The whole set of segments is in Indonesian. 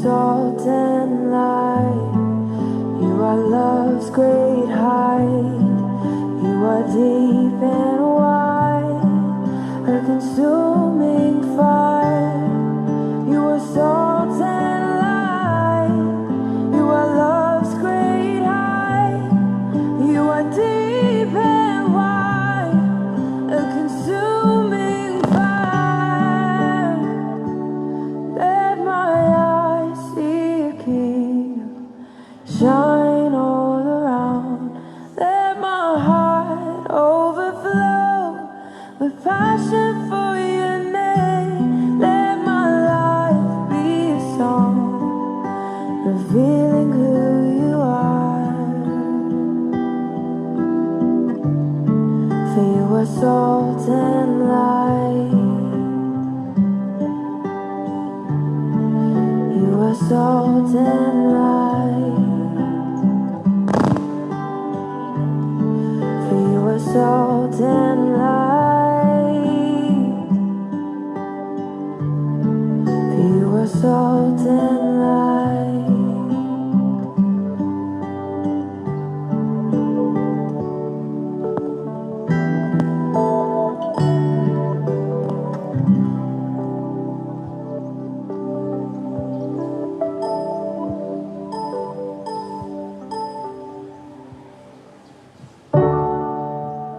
salt and light. You are love's great height. You are deep and wide, a consuming fire. You are salt and light. You are love's great height. You are deep and wide, a consuming fire. Let my eyes see your kingdom shine all around. Let my heart overflow with passion for your name. Let my life be a song revealing who you are. For you are salt and light. You are salt and light. For you are salt and light. For you are salt and light.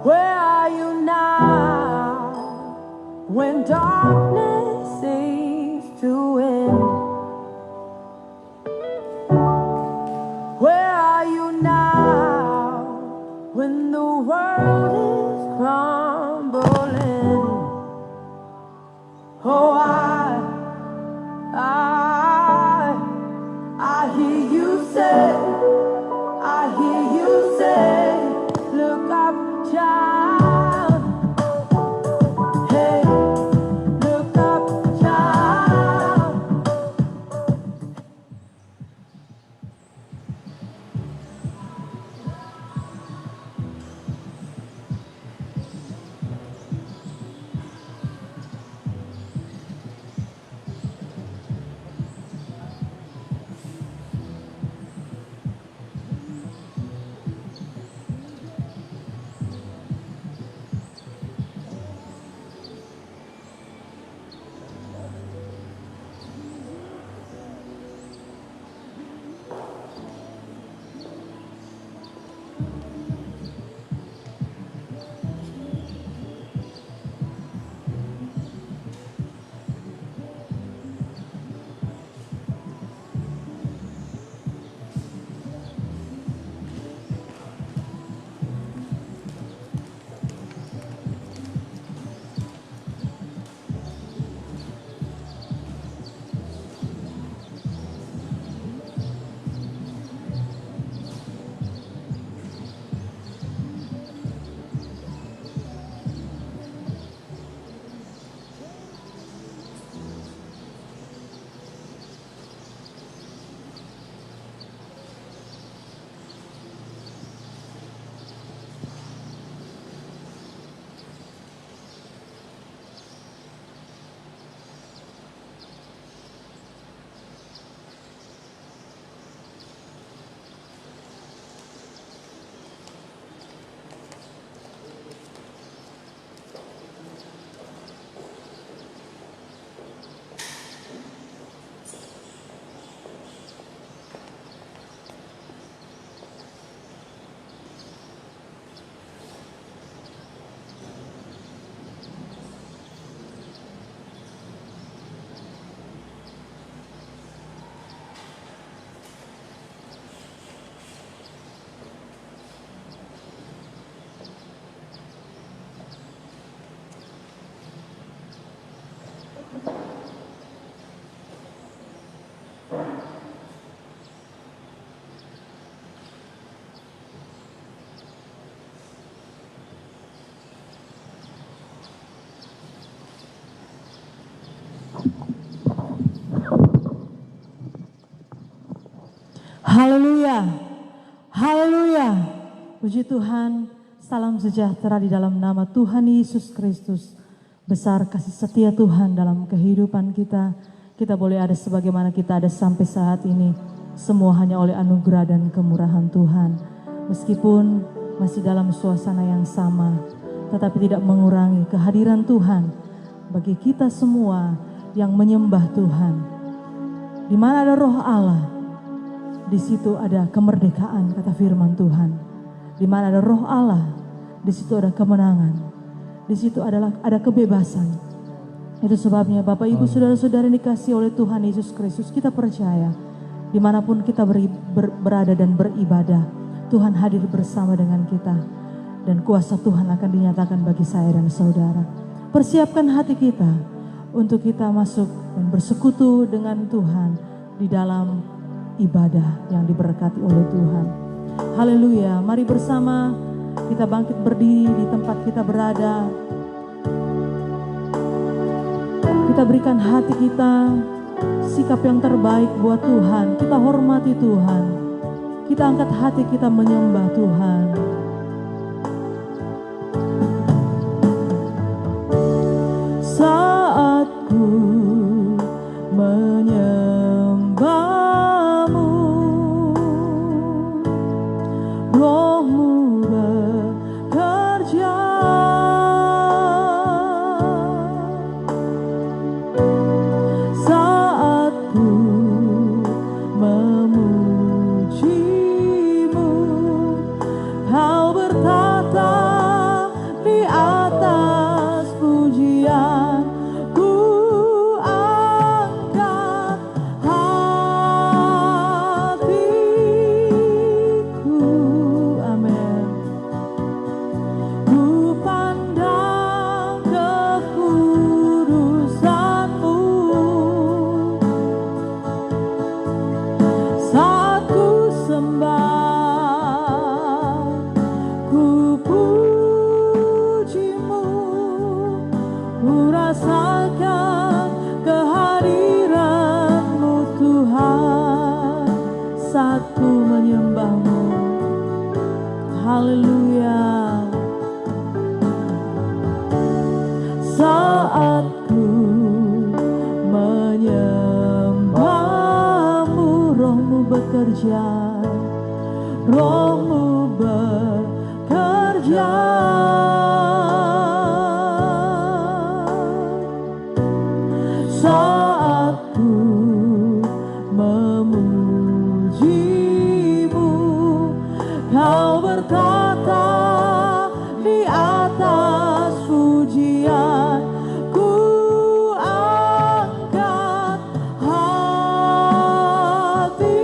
Where are you now when darkness seems to end? Where are you now when the world is crumbling? Oh, I hear you say, look up, child. Hey, look up, child. Haleluya, haleluya. Puji Tuhan, salam sejahtera di dalam nama Tuhan Yesus Kristus. Besar kasih setia Tuhan dalam kehidupan kita. kita boleh ada sebagaimana kita ada sampai saat ini. Semua hanya oleh anugerah dan kemurahan Tuhan. Meskipun masih dalam suasana yang sama, tetapi tidak mengurangi kehadiran Tuhan bagi kita semua yang menyembah Tuhan. Di mana ada roh Allah, di situ ada kemerdekaan, kata firman Tuhan. Di mana ada roh Allah, di situ ada kemenangan. Di situ ada kebebasan. Itu sebabnya Bapak Ibu saudara-saudara yang dikasihi oleh Tuhan Yesus Kristus, kita percaya dimanapun kita berada dan beribadah, Tuhan hadir bersama dengan kita. Dan kuasa Tuhan akan dinyatakan bagi saya dan saudara. Persiapkan hati kita untuk kita masuk dan bersekutu dengan Tuhan di dalam ibadah yang diberkati oleh Tuhan. Haleluya. Mari bersama kita bangkit berdiri di tempat kita berada. Kita berikan hati kita sikap yang terbaik buat Tuhan. Kita hormati Tuhan. Kita angkat hati kita menyembah Tuhan. Saat ku menyembahmu, Roh-Mu bekerja. Saat ku memujimu, Kau bertata di atas pujian. Ku angkat hatiku, amin. Ku pandang kekudusan-Mu. Saat ku sembah, ku pujimu, ku rasakan kehadiran-Mu Tuhan. Saat ku menyembah-Mu, haleluya. Saat ku menyembah-Mu, Roh-Mu bekerja. Roh-Mu bekerja. Saat ku memujimu, Kau bertata di atas pujian. Ku angkat hatiku.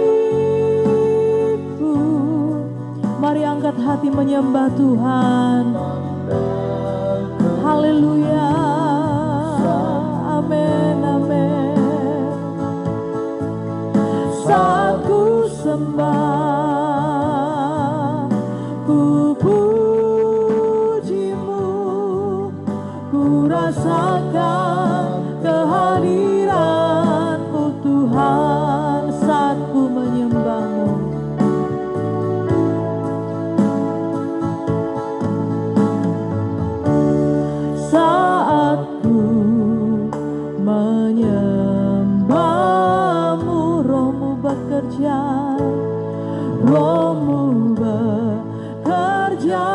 Mari angkat hati menyembah Tuhan. Haleluya. Amin, amin. Saat ku sembah, ku pujimu, ku rasakan kehadiran-Mu Tuhan. Saat ku menyembah-Mu, saat ku menyembah-Mu, Roh-Mu bekerja. Roh-Mu bekerja.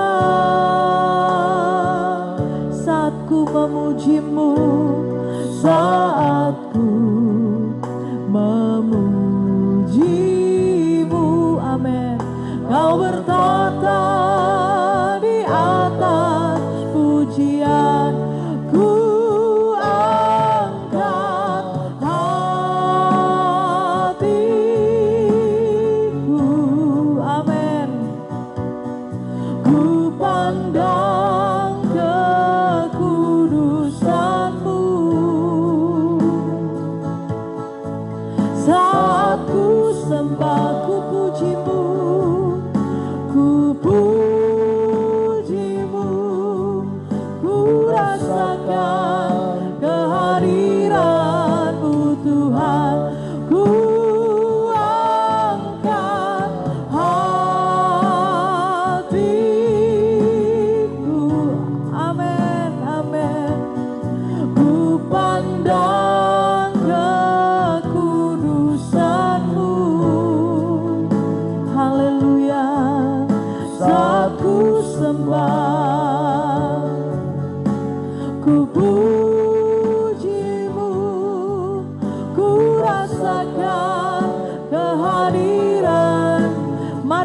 Saat ku memuji-Mu, saat ku memuji-Mu, amin. Kau bertata di atas pujian. Ku angkat hatiku,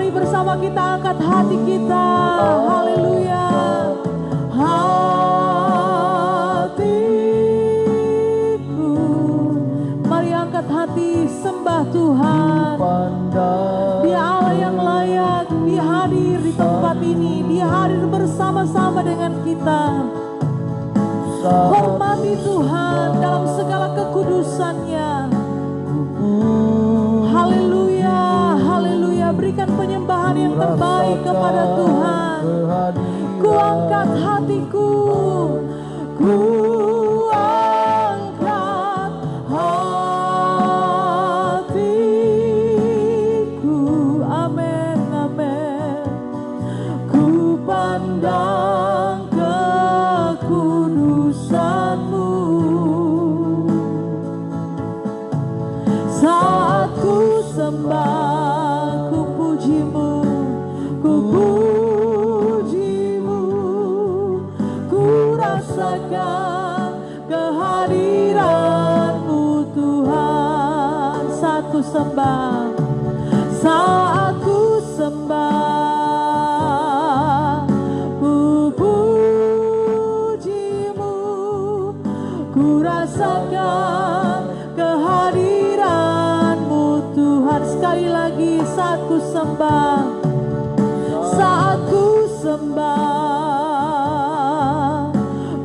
Mari bersama kita angkat hati kita. Haleluya. Hatiku, mari angkat hati, sembah Tuhan. Dia Allah yang layak, Dia hadir di tempat ini, Dia hadir bersama-sama dengan kita. Hormati Tuhan dalam segala kekudusannya. Haleluya, haleluya. Berikan penyembahan yang terbaik kepada Tuhan. Ku angkat hatiku, ku angkat hatiku. Amin, amin. Ku pandang kekudusan-Mu. Saat ku sembah, ku puji-Mu, ku puji-Mu, ku rasakan kehadiran-Mu Tuhan. Saat ku sembah, saat ku sembah, ku puji-Mu, ku rasakan kehadiran-Mu Tuhan. Sekali lagi, saat ku sembah, saat ku sembah,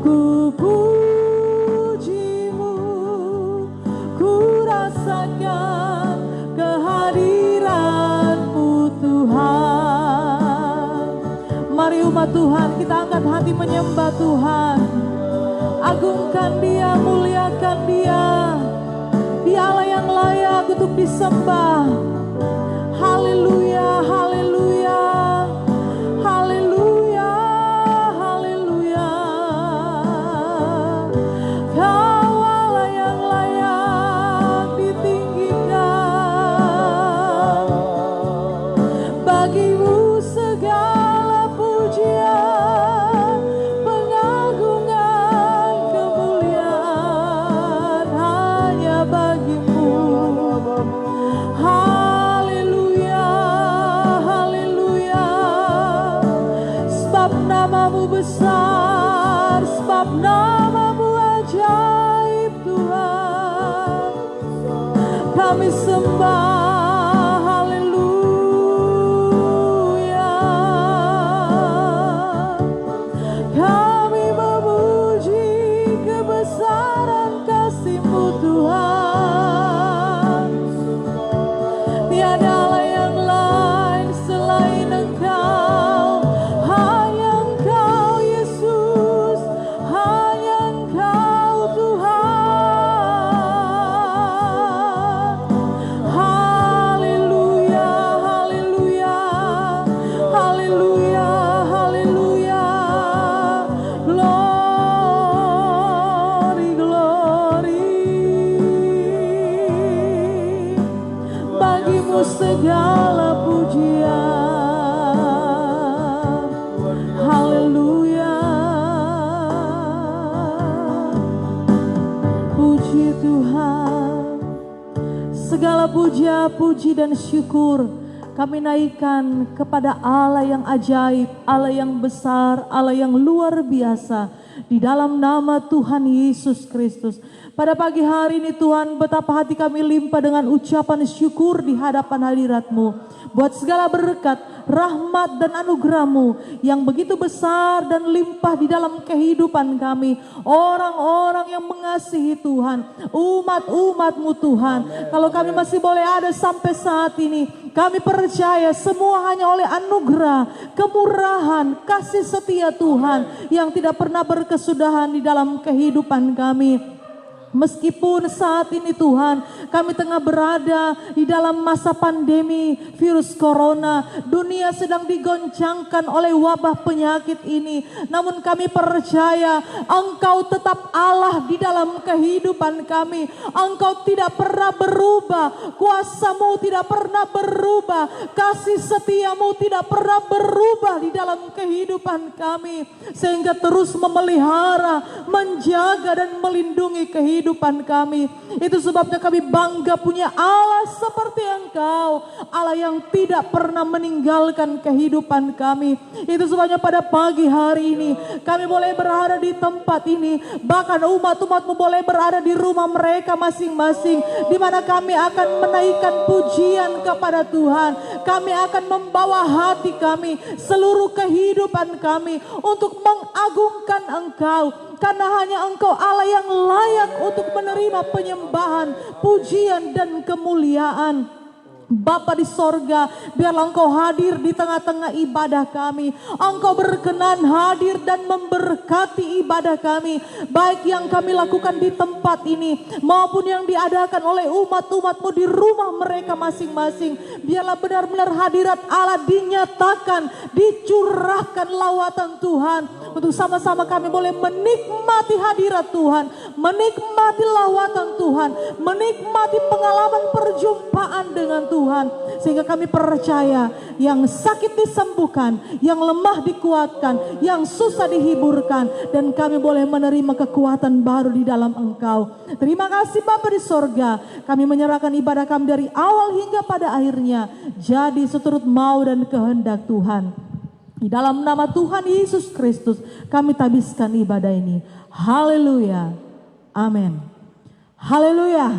ku puji-Mu, ku rasakan kehadiran-Mu Tuhan. Mari umat Tuhan, kita angkat hati menyembah Tuhan. Agungkan Dia, muliakan Dia. Dia Allah yang layak untuk disembah. Haleluya, haleluya, haleluya, haleluya. Kau Allah yang layak ditinggikan. Bagi-Mu segala pujian, pengagungan, kemuliaan hanya bagi-Mu. Haleluya, haleluya. Sebab nama-Mu besar, sebab nama-Mu ajaib Tuhan. Kami sembah, haleluya. Kami memuji kebesaran kasih-Mu Tuhan. Tiada Allah yang lain selain Engkau, hanya Engkau Yesus, hanya Engkau Tuhan. Haleluya, haleluya, haleluya, haleluya. Glory, glory. Bagi-Mu segala pujian. Haleluya. Puji Tuhan. Segala puja, puji dan syukur kami naikkan kepada Allah yang ajaib, Allah yang besar, Allah yang luar biasa. Di dalam nama Tuhan Yesus Kristus. Pada pagi hari ini Tuhan, betapa hati kami limpah dengan ucapan syukur di hadapan hadirat-Mu. Buat segala berkat, rahmat dan anugerah-Mu yang begitu besar dan limpah di dalam kehidupan kami. Orang-orang yang mengasihi Tuhan, umat-umat-Mu Tuhan. Kalau kami masih boleh ada sampai saat ini, kami percaya semua hanya oleh anugerah, kemurahan, kasih setia Tuhan yang tidak pernah berkesudahan di dalam kehidupan kami. Meskipun saat ini Tuhan, kami tengah berada di dalam masa pandemi virus corona, dunia sedang digoncangkan oleh wabah penyakit ini. Namun kami percaya Engkau tetap Allah di dalam kehidupan kami. Engkau tidak pernah berubah, kuasa-Mu tidak pernah berubah, kasih setia-Mu tidak pernah berubah di dalam kehidupan kami. Sehingga terus memelihara, menjaga dan melindungi kehidupan kami. Itu sebabnya kami bangga punya Allah seperti Engkau. Engkau, Allah yang tidak pernah meninggalkan kehidupan kami. Itu sebabnya pada pagi hari ini kami boleh berada di tempat ini, bahkan umat-umatmu boleh berada di rumah mereka masing-masing, di mana kami akan menaikkan pujian kepada Tuhan. Kami akan membawa hati kami, seluruh kehidupan kami untuk mengagungkan Engkau, karena hanya Engkau Allah yang layak untuk menerima penyembahan, pujian dan kemuliaan. Bapa di sorga, biarlah Engkau hadir di tengah-tengah ibadah kami. Engkau berkenan hadir dan memberkati ibadah kami, baik yang kami lakukan di tempat ini maupun yang diadakan oleh umat-umatmu di rumah mereka masing-masing. Biarlah benar-benar hadirat Allah dinyatakan, dicurahkan lawatan Tuhan, untuk sama-sama kami boleh menikmati hadirat Tuhan, menikmati lawatan Tuhan, menikmati pengalaman perjumpaan dengan Tuhan, sehingga kami percaya yang sakit disembuhkan, yang lemah dikuatkan, yang susah dihiburkan, dan kami boleh menerima kekuatan baru di dalam Engkau. Terima kasih Bapa di sorga, kami menyerahkan ibadah kami dari awal hingga pada akhirnya jadi seturut mau dan kehendak Tuhan. Di dalam nama Tuhan Yesus Kristus kami tabiskan ibadah ini. Haleluya. Amin. Haleluya.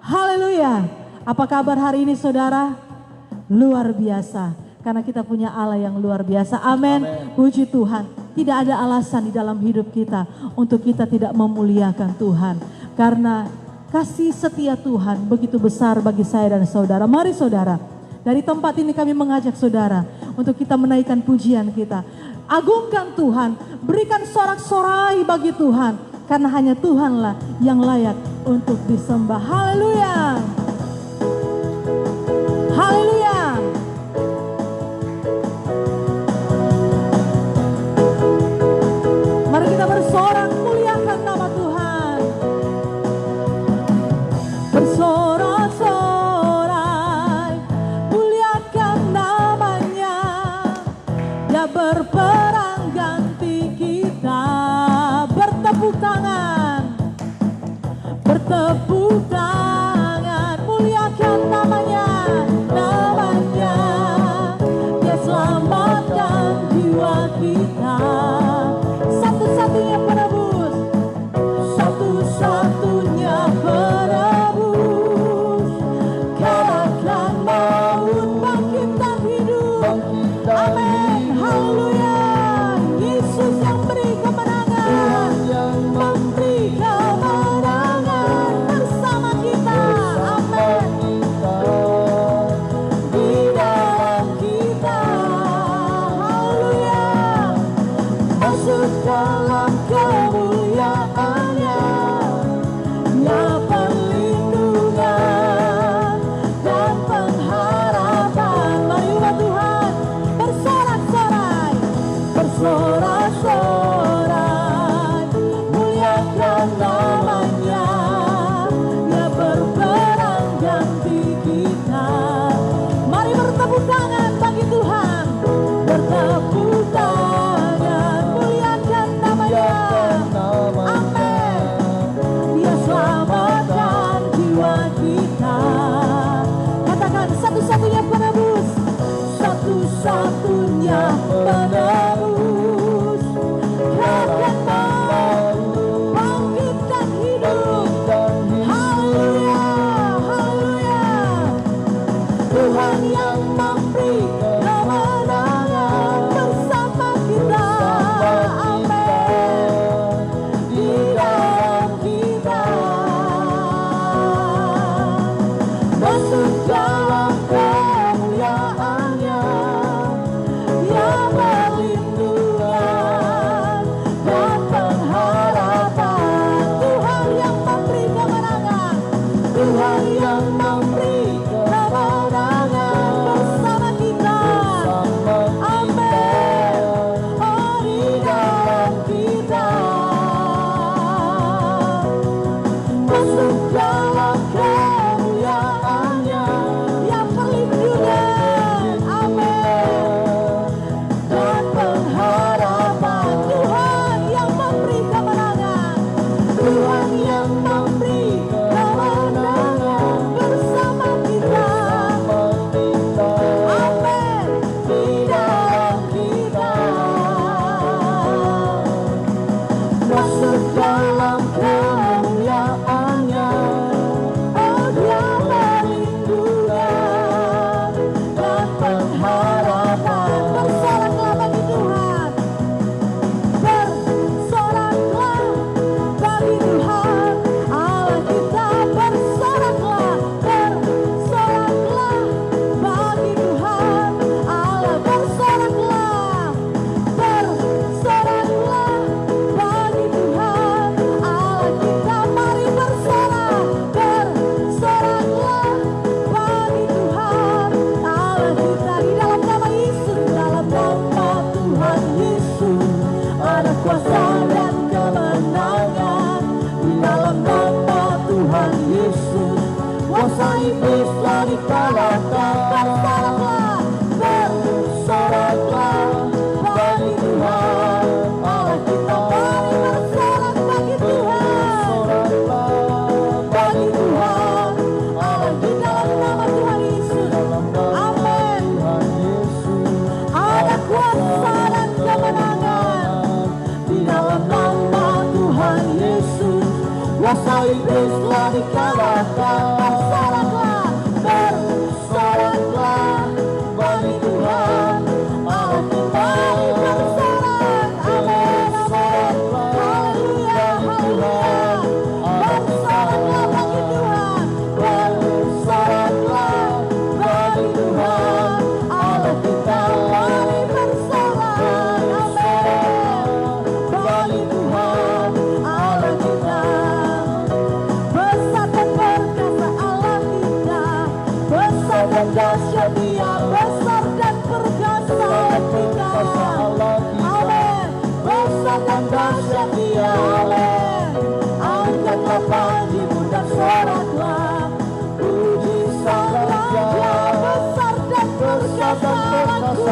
Haleluya. Apa kabar hari ini saudara? Luar biasa. Karena kita punya Allah yang luar biasa. Amin. Puji Tuhan. Tidak ada alasan di dalam hidup kita untuk kita tidak memuliakan Tuhan. Karena kasih setia Tuhan begitu besar bagi saya dan saudara. Mari saudara, dari tempat ini kami mengajak saudara untuk kita menaikkan pujian kita. Agungkan Tuhan, berikan sorak-sorai bagi Tuhan, karena hanya Tuhanlah yang layak untuk disembah. Haleluya. Haleluya. Mari kita bersorak muliakan nama Tuhan. Bersorak-sorai muliakan namanya. Dia berperang ganti kita. Bertepuk tangan. Bertepuk tangan, muliakan namanya, namanya. Dia selamatkan jiwa kita. Satu-satunya penebus, satu-satunya penebus. Kalahkan maut, bangkitkan hidup. Amin, haleluya. Yesus yang beri kemenangan, yang memberi kemenangan bersama kita. Amin. Di dalam kita, haleluya. Masuk dalam kemuliaan-Nya, Ya perlindungan dan pengharapan. Mari umat Tuhan bersorak-sorai, bersorak-sorai, muliakan namanya. Dia berperang ganti kita. Mari bertepuk tangan bagi Tuhan, bertepuk tangan, muliakan namanya. Amin. Dia selamatkan jiwa kita. Katakan satu-satunya penebus, satu-satunya penebus. Kalahkan maut, bangkitkan hidup. Haleluya, haleluya. Tuhan yang memberi kemenangan bersama kita. Amin. Di dalam kita, masuk dalam kemuliaan-Nya, Ya perlindungan dan pengharapan. Tuhan yang memberi kemenangan, Tuhan yang memberi kemenangan bersoraklah, bersoraklah bagi Tuhan Allah kita. Mari bersorak bagi Tuhan, bagi Tuhan Allah di dalam nama Tuhan Yesus. Amin. Ada kuasa dan kemenangan di dalam nama Tuhan Yesus. Kuasa iblis telah dikalahkan. Bersoraklah, bersoraklah bagi Tuhan Allah kita. Bersorak, amin, amin. Haleluya, haleluya. Bersoraklah bagi Tuhan, bersoraklah bagi Tuhan Allah kita. Mari bersorak, amin, bagi Tuhan Allah kita. Besar dan perkasa Allah kita, besar dan dahsyat Dia, besar dan perkasa Allah kita. Amin. Besar dan dahsyat Dia, amin. Angkatlah panjimu dan soraklah, puji Sang Raja. Besar dan perkasa Allah-Ku.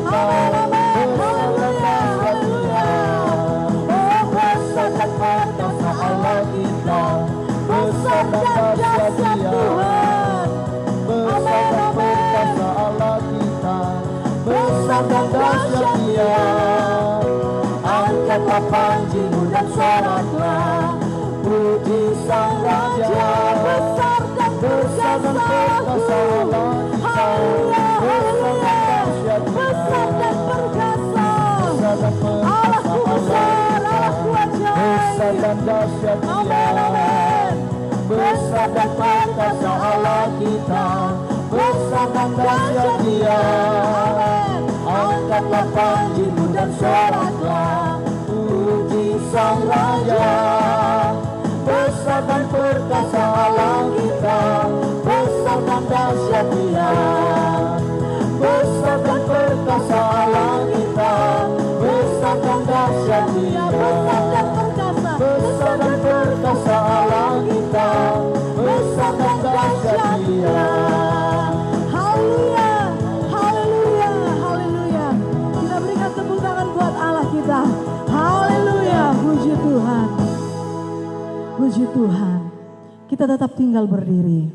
Amin, amin. Haleluya, haleluya. Oh, besar dan perkasa Allah kita, besar dan dahsyat Tuhan. Amin, amin. Besar dan dahsyat Dia. Angkatlah panjimu dan soraklah, puji Sang Raja. Besar dan perkasa Allah-Ku. Haleluya, haleluya. Besar dan perkasa Allah-Ku, besar, Allah-Ku ajaib. Amin, amin. Besar dan perkasa Allah kita, besar dan dahsyat Dia. Amin. Angkatlah panjimu dan soraklah, puji Sang Raja. Besar dan perkasa Allah kita, besar dan dahsyat Dia. Besar dan perkasa Allah kita, besar dan dahsyat Dia. Besar dan perkasa, besar dan perkasa Allah kita, besar dan dahsyat Dia. Haleluya, haleluya, haleluya. Kita berikan tepuk tangan buat Allah kita. Haleluya, puji Tuhan, puji Tuhan. Kita tetap tinggal berdiri.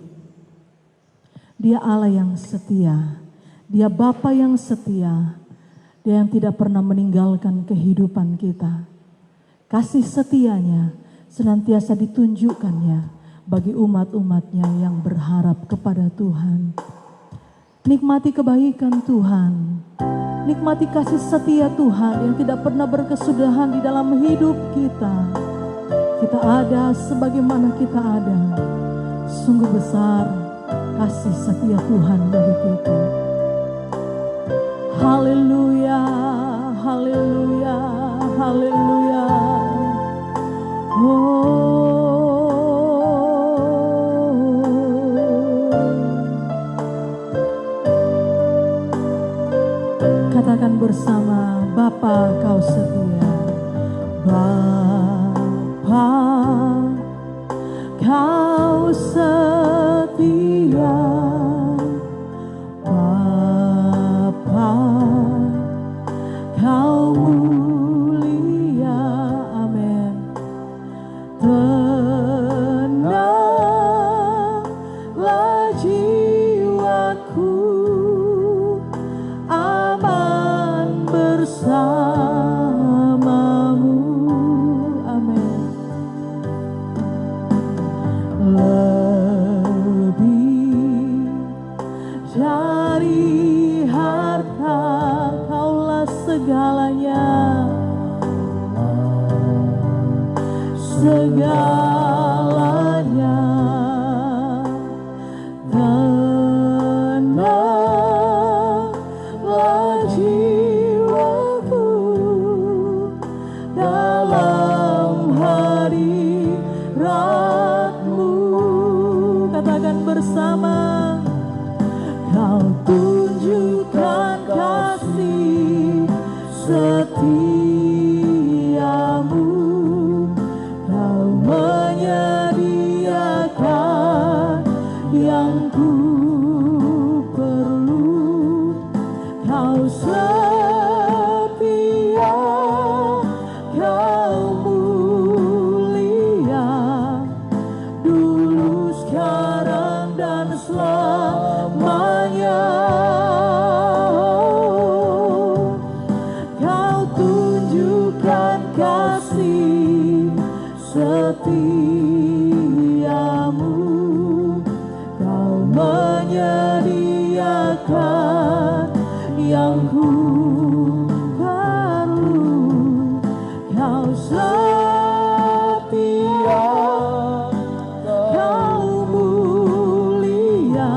Dia Allah yang setia, Dia Bapa yang setia, Dia yang tidak pernah meninggalkan kehidupan kita. Kasih setianya senantiasa ditunjukkannya bagi umat-umatnya yang berharap kepada Tuhan. Nikmati kebaikan Tuhan, nikmati kasih setia Tuhan yang tidak pernah berkesudahan di dalam hidup kita. Kita ada sebagaimana kita ada. Sungguh besar kasih setia Tuhan bagi kita. Haleluya, haleluya, haleluya. Katakan bersama, Bapa Kau setia. Bapa Kau setia. Bapa Kau mulia. Amin. Tenanglah jiwaku, aman bersamamu. Amin. Lebih dari harta Kaulah segalanya, segalanya. Tenanglah jiwaku dalam hadirat-Mu. Katakan bersama, Kau tunjukkan kasih setiamu. Kau menyediakan yang ku perlu. Kau setia, Kau mulia,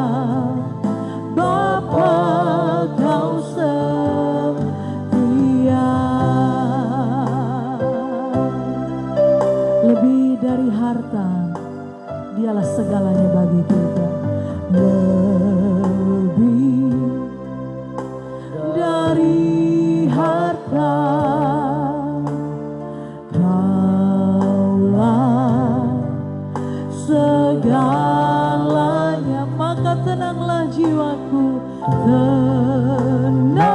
Bapa, Kau setia. Lebih dari harta, Dialah segalanya bagi kita. Lebih dari harta, Kaulah segalanya. Maka tenanglah jiwaku, tenanglah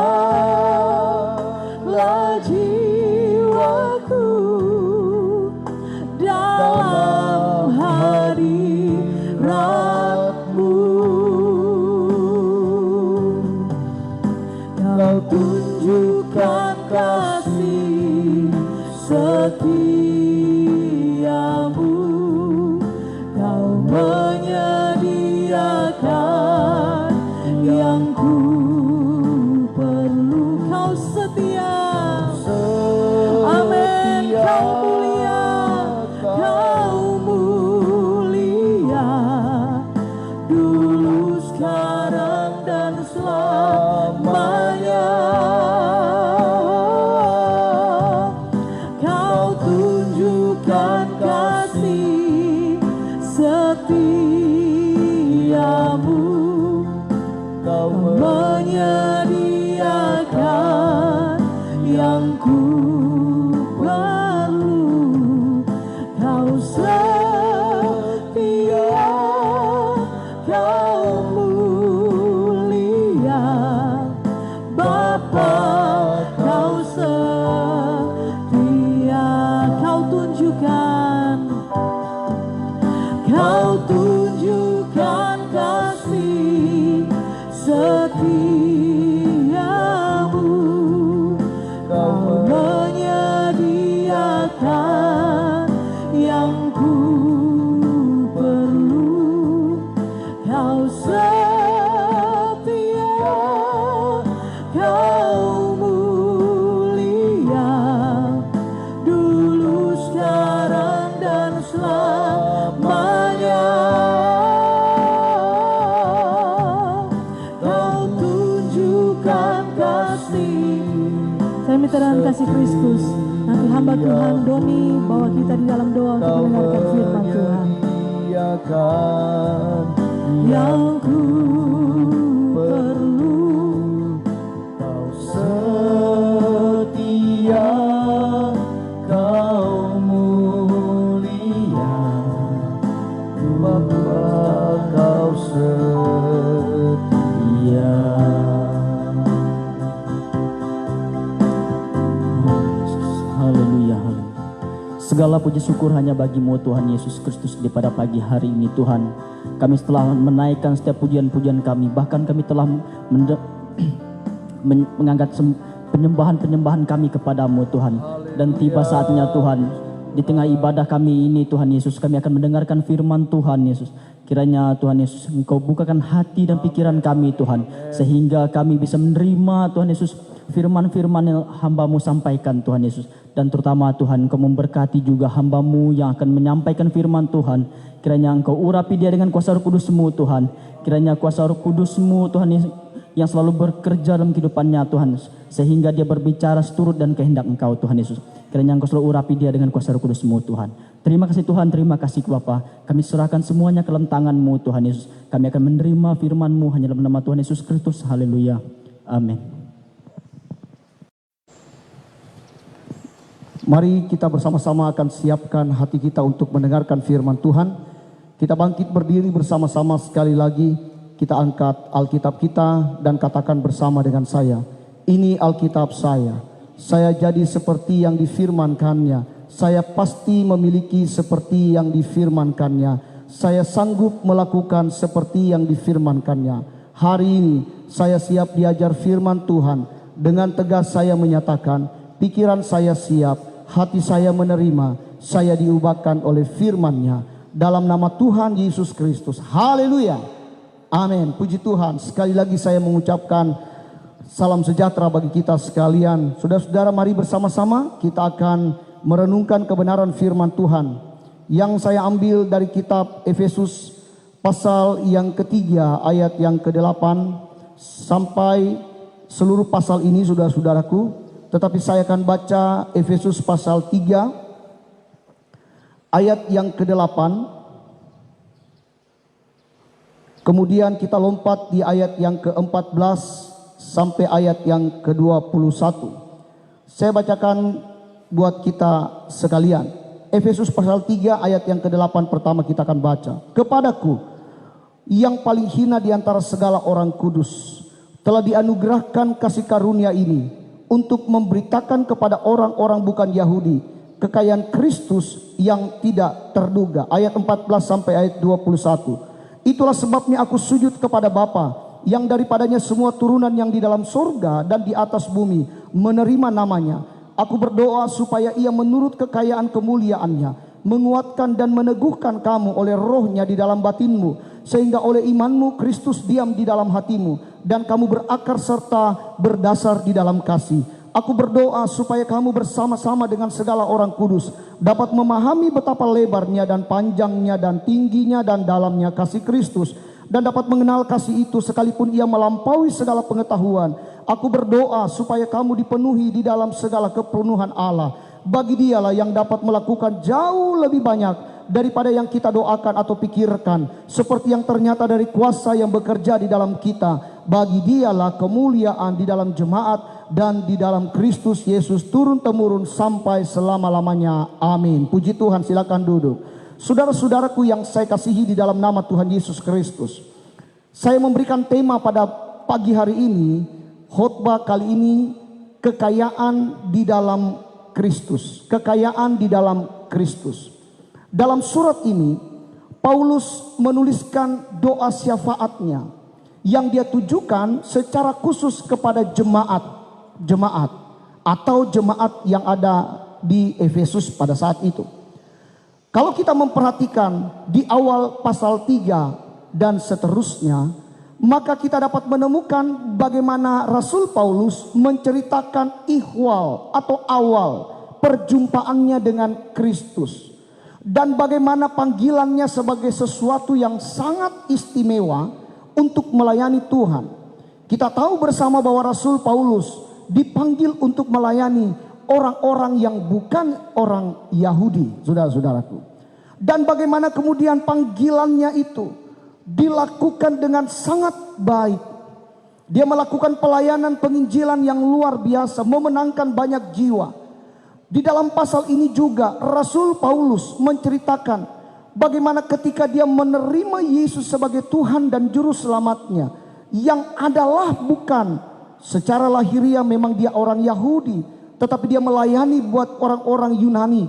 jiwaku dalam hadirat-Mu. Kau tunjukkan kasih setiamu, Kau menyediakan yang ku perlu. Kau setia, amin. Kau mulia, Kau mulia, dulu, sekarang, dan selamanya. Kau tunjukkan kasih setiamu, Kau menyediakan yang ku perlu. Kau setia, Kau mulia, Bapa, Kau setia. Kau tunjukkan, Kau tunjukkan kasih setiamu, Kau menyediakan yang ku perlu. Kau setia, Kau mulia, dulu, sekarang, dan selamanya. Kau tunjukkan kasih. Saya minta dalam kasih Kristus, nanti hamba Tuhan Doni bawa kita di dalam doa untuk mendengarkan firman Tuhan. Yang ku perlu, Kau setia, Kau mulia, Bapa, Kau setia. Haleluya, haleluya. Segala puji syukur hanya bagi-Mu Tuhan Yesus Kristus. Di pada pagi hari ini Tuhan, kami setelah menaikkan setiap pujian-pujian kami, bahkan kami telah mengangkat penyembahan-penyembahan kami kepadamu Tuhan. Dan tiba saatnya Tuhan, di tengah ibadah kami ini Tuhan Yesus, kami akan mendengarkan firman Tuhan Yesus. Kiranya Tuhan Yesus, Engkau bukakan hati dan pikiran kami Tuhan, sehingga kami bisa menerima Tuhan Yesus firman-firman yang hamba-Mu sampaikan Tuhan Yesus. Dan terutama Tuhan, Engkau memberkati juga hamba-Mu yang akan menyampaikan firman Tuhan. Kiranya Engkau urapi dia dengan kuasa Roh Kudus-Mu Tuhan. Kiranya kuasa Roh Kudus-Mu Tuhan yang selalu bekerja dalam kehidupannya Tuhan, sehingga dia berbicara seturut dan kehendak Engkau Tuhan Yesus. Kiranya Engkau selalu urapi dia dengan kuasa Roh Kudus-Mu Tuhan. Terima kasih Tuhan, terima kasih Bapa. Kami serahkan semuanya ke dalam tangan-Mu Tuhan Yesus. Kami akan menerima firman-Mu hanya dalam nama Tuhan Yesus Kristus. Haleluya. Amin. Mari kita bersama-sama akan siapkan hati kita untuk mendengarkan firman Tuhan. Kita bangkit berdiri bersama-sama sekali lagi. Kita angkat Alkitab kita dan katakan bersama dengan saya, ini Alkitab saya. Saya jadi seperti yang difirmankannya. Saya pasti memiliki seperti yang difirmankannya. Saya sanggup melakukan seperti yang difirmankannya. Hari ini saya siap diajar firman Tuhan. Dengan tegas saya menyatakan, pikiran saya siap, hati saya menerima, saya diubahkan oleh firman-Nya. Dalam nama Tuhan Yesus Kristus. Haleluya. Amin. Puji Tuhan. Sekali lagi saya mengucapkan salam sejahtera bagi kita sekalian. Saudara-saudara, mari bersama-sama kita akan merenungkan kebenaran firman Tuhan yang saya ambil dari kitab Efesus pasal yang ketiga ayat yang ke-8 sampai seluruh pasal ini, saudara-saudaraku. Tetapi saya akan baca Efesus pasal 3 ayat yang ke-8. Kemudian kita lompat di ayat yang ke-14 sampai ayat yang ke-21. Saya bacakan buat kita sekalian. Efesus pasal 3 ayat yang ke-8 pertama kita akan baca. Kepadaku yang paling hina di antara segala orang kudus telah dianugerahkan kasih karunia ini untuk memberitakan kepada orang-orang bukan Yahudi kekayaan Kristus yang tidak terduga. Ayat 14 sampai ayat 21. Itulah sebabnya aku sujud kepada Bapa yang daripadanya semua turunan yang di dalam surga dan di atas bumi menerima namanya. Aku berdoa supaya ia menurut kekayaan kemuliaannya menguatkan dan meneguhkan kamu oleh rohnya di dalam batinmu, sehingga oleh imanmu Kristus diam di dalam hatimu dan kamu berakar serta berdasar di dalam kasih. Aku berdoa supaya kamu bersama-sama dengan segala orang kudus dapat memahami betapa lebarnya dan panjangnya dan tingginya dan dalamnya kasih Kristus, dan dapat mengenal kasih itu sekalipun ia melampaui segala pengetahuan. Aku berdoa supaya kamu dipenuhi di dalam segala kepenuhan Allah. Bagi Dialah yang dapat melakukan jauh lebih banyak daripada yang kita doakan atau pikirkan, seperti yang ternyata dari kuasa yang bekerja di dalam kita. Bagi Dialah kemuliaan di dalam jemaat dan di dalam Kristus Yesus turun-temurun sampai selama-lamanya. Amin. Puji Tuhan, silakan duduk. Saudara-saudaraku yang saya kasihi di dalam nama Tuhan Yesus Kristus, saya memberikan tema pada pagi hari ini, khotbah kali ini, kekayaan di dalam Kristus. Kekayaan di dalam Kristus. Dalam surat ini, Paulus menuliskan doa syafaatnya yang dia tujukan secara khusus kepada jemaat atau jemaat yang ada di Efesus pada saat itu. Kalau kita memperhatikan di awal pasal 3 dan seterusnya, maka kita dapat menemukan bagaimana Rasul Paulus menceritakan ihwal atau awal perjumpaannya dengan Kristus, dan bagaimana panggilannya sebagai sesuatu yang sangat istimewa untuk melayani Tuhan. Kita tahu bersama bahwa Rasul Paulus dipanggil untuk melayani orang-orang yang bukan orang Yahudi, saudara-saudaraku. Dan bagaimana kemudian panggilannya itu dilakukan dengan sangat baik. Dia melakukan pelayanan penginjilan yang luar biasa, memenangkan banyak jiwa. Di dalam pasal ini juga Rasul Paulus menceritakan bagaimana ketika dia menerima Yesus sebagai Tuhan dan Juru Selamatnya, yang adalah bukan secara lahiriah memang dia orang Yahudi, tetapi dia melayani buat orang-orang Yunani.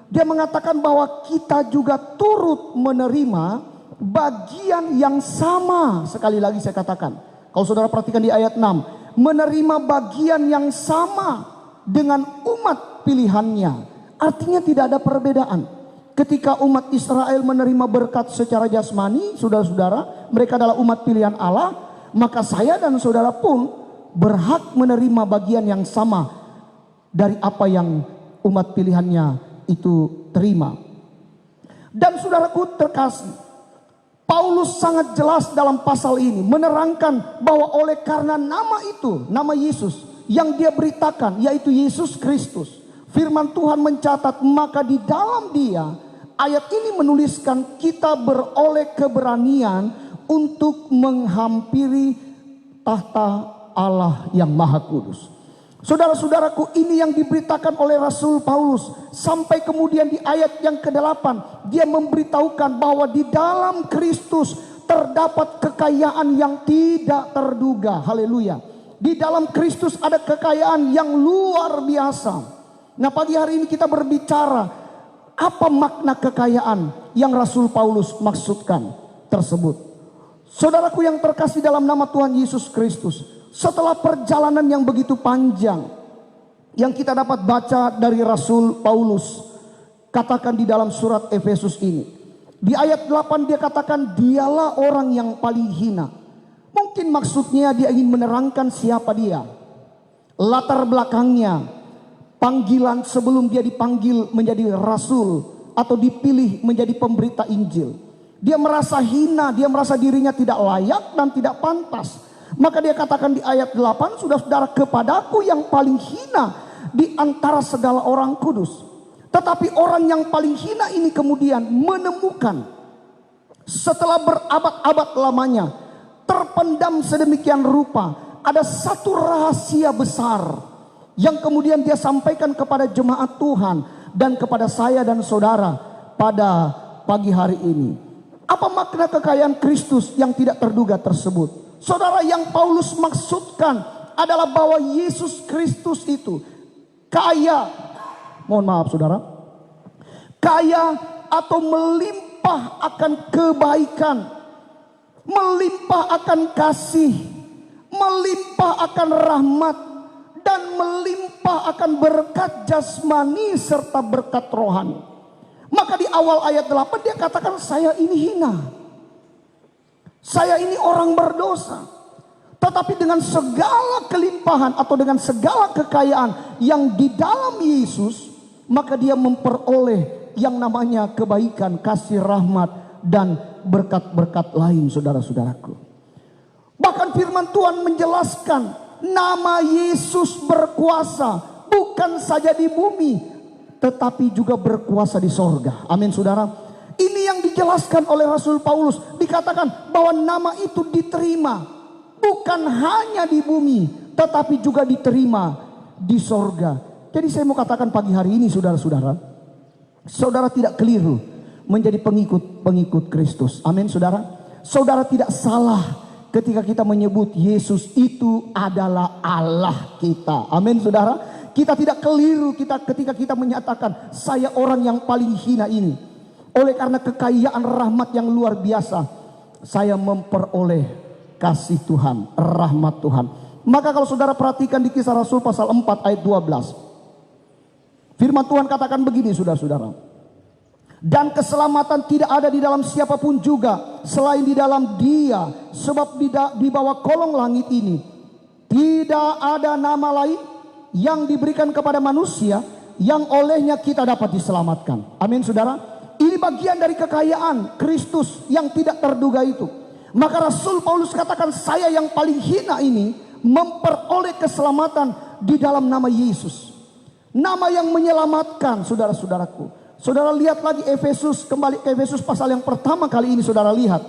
Dia mengatakan bahwa kita juga turut menerima bagian yang sama. Sekali lagi saya katakan, kalau saudara perhatikan di ayat 6, menerima bagian yang sama dengan umat pilihannya. Artinya tidak ada perbedaan. Ketika umat Israel menerima berkat secara jasmani, saudara-saudara, mereka adalah umat pilihan Allah, maka saya dan saudara pun berhak menerima bagian yang sama dari apa yang umat pilihannya itu terima. Dan saudaraku terkasih, Paulus sangat jelas dalam pasal ini menerangkan bahwa oleh karena nama itu, nama Yesus yang dia beritakan, yaitu Yesus Kristus, firman Tuhan mencatat, maka di dalam dia, ayat ini menuliskan kita beroleh keberanian untuk menghampiri tahta Allah yang Maha Kudus. Saudara-saudaraku, ini yang diberitakan oleh Rasul Paulus. Sampai kemudian di ayat yang ke-8 dia memberitahukan bahwa di dalam Kristus terdapat kekayaan yang tidak terduga. Haleluya. Di dalam Kristus ada kekayaan yang luar biasa. Nah, pagi hari ini kita berbicara apa makna kekayaan yang Rasul Paulus maksudkan tersebut. Saudaraku yang terkasih dalam nama Tuhan Yesus Kristus, setelah perjalanan yang begitu panjang yang kita dapat baca dari Rasul Paulus, katakan di dalam surat Efesus ini, Di ayat 8 dia katakan dialah orang yang paling hina. Mungkin maksudnya dia ingin menerangkan siapa dia, latar belakangnya, panggilan sebelum dia dipanggil menjadi rasul atau dipilih menjadi pemberita Injil. Dia merasa hina, dia merasa dirinya tidak layak dan tidak pantas. Maka dia katakan di ayat 8, saudara-saudara, kepadaku yang paling hina di antara segala orang kudus. Tetapi orang yang paling hina ini kemudian menemukan setelah berabad-abad lamanya, terpendam sedemikian rupa, ada satu rahasia besar yang kemudian dia sampaikan kepada jemaat Tuhan dan kepada saya dan saudara pada pagi hari ini. Apa makna kekayaan Kristus yang tidak terduga tersebut? Saudara, yang Paulus maksudkan adalah bahwa Yesus Kristus itu kaya, mohon maaf saudara, kaya atau melimpah akan kebaikan, melimpah akan kasih, melimpah akan rahmat, dan melimpah akan berkat jasmani serta berkat rohani. Maka di awal ayat 8 dia katakan, saya ini hina, saya ini orang berdosa. Tetapi dengan segala kelimpahan atau dengan segala kekayaan yang di dalam Yesus, maka dia memperoleh yang namanya kebaikan, kasih, rahmat, dan berkat-berkat lain, saudara-saudaraku. Bahkan firman Tuhan menjelaskan nama Yesus berkuasa bukan saja di bumi, tetapi juga berkuasa di sorga. Amin saudara. Ini yang dijelaskan oleh Rasul Paulus. Dikatakan bahwa nama itu diterima bukan hanya di bumi, tetapi juga diterima di sorga. Jadi saya mau katakan pagi hari ini saudara-saudara, saudara tidak keliru menjadi pengikut Kristus. Amin saudara. Saudara tidak salah ketika kita menyebut Yesus itu adalah Allah kita. Amin saudara. Kita tidak keliru ketika kita menyatakan saya orang yang paling hina ini. Oleh karena kekayaan rahmat yang luar biasa, saya memperoleh kasih Tuhan, rahmat Tuhan. Maka kalau saudara perhatikan di Kisah Rasul pasal 4 ayat 12. Firman Tuhan katakan begini saudara-saudara. Dan keselamatan tidak ada di dalam siapapun juga selain di dalam Dia, sebab di bawah kolong langit ini tidak ada nama lain yang diberikan kepada manusia yang olehnya kita dapat diselamatkan. Amin saudara. Ini bagian dari kekayaan Kristus yang tidak terduga itu. Maka Rasul Paulus katakan, saya yang paling hina ini memperoleh keselamatan di dalam nama Yesus, nama yang menyelamatkan. Saudara-saudaraku, saudara lihat lagi Efesus, kembali ke Efesus pasal yang pertama kali ini. Saudara lihat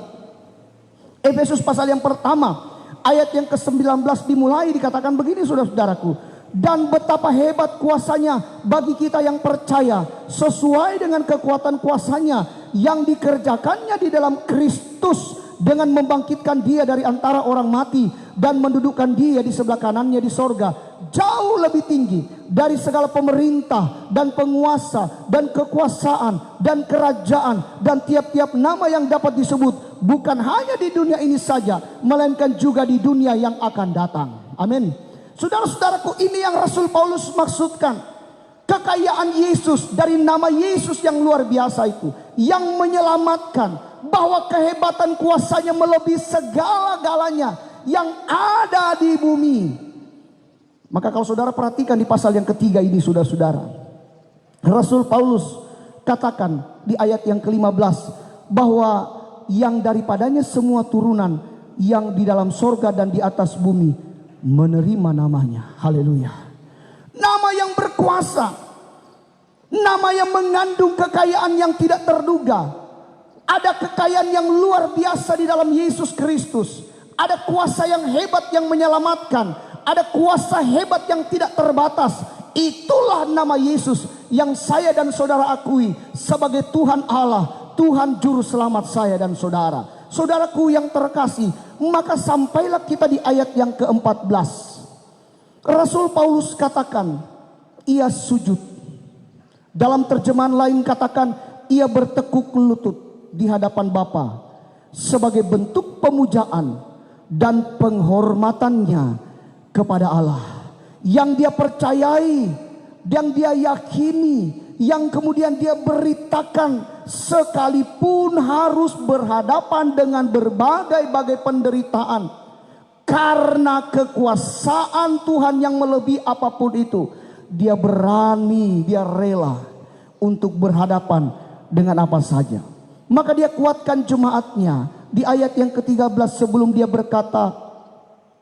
Efesus pasal yang pertama ayat yang ke-19 dimulai, dikatakan begini saudara-saudaraku. Dan betapa hebat kuasanya bagi kita yang percaya, sesuai dengan kekuatan kuasanya yang dikerjakannya di dalam Kristus, dengan membangkitkan Dia dari antara orang mati dan mendudukkan Dia di sebelah kanannya di sorga, jauh lebih tinggi dari segala pemerintah dan penguasa dan kekuasaan dan kerajaan dan tiap-tiap nama yang dapat disebut, bukan hanya di dunia ini saja, melainkan juga di dunia yang akan datang. Amin. Saudara-saudaraku, ini yang Rasul Paulus maksudkan. Kekayaan Yesus, dari nama Yesus yang luar biasa itu, yang menyelamatkan, bahwa kehebatan kuasanya melebihi segala-galanya yang ada di bumi. Maka kalau saudara perhatikan di pasal yang ketiga ini saudara-saudara, Rasul Paulus katakan di ayat yang ke-15 bahwa yang daripadanya semua turunan yang di dalam sorga dan di atas bumi menerima namanya. Haleluya. Nama yang berkuasa, nama yang mengandung kekayaan yang tidak terduga. Ada kekayaan yang luar biasa di dalam Yesus Kristus. Ada kuasa yang hebat yang menyelamatkan. Ada kuasa hebat yang tidak terbatas. Itulah nama Yesus yang saya dan saudara akui sebagai Tuhan Allah, Tuhan Juru Selamat saya dan saudara. Saudaraku yang terkasih, maka sampailah kita di ayat yang ke-14. Rasul Paulus katakan, ia sujud. Dalam terjemahan lain katakan, ia bertekuk lutut di hadapan Bapa sebagai bentuk pemujaan dan penghormatannya kepada Allah yang dia percayai, yang dia yakini, yang kemudian dia beritakan sekalipun harus berhadapan dengan berbagai-bagai penderitaan, karena kekuasaan Tuhan yang melebihi apapun itu, dia berani, dia rela untuk berhadapan dengan apa saja. Maka dia kuatkan jemaatnya. Di ayat yang ke-13 sebelum dia berkata,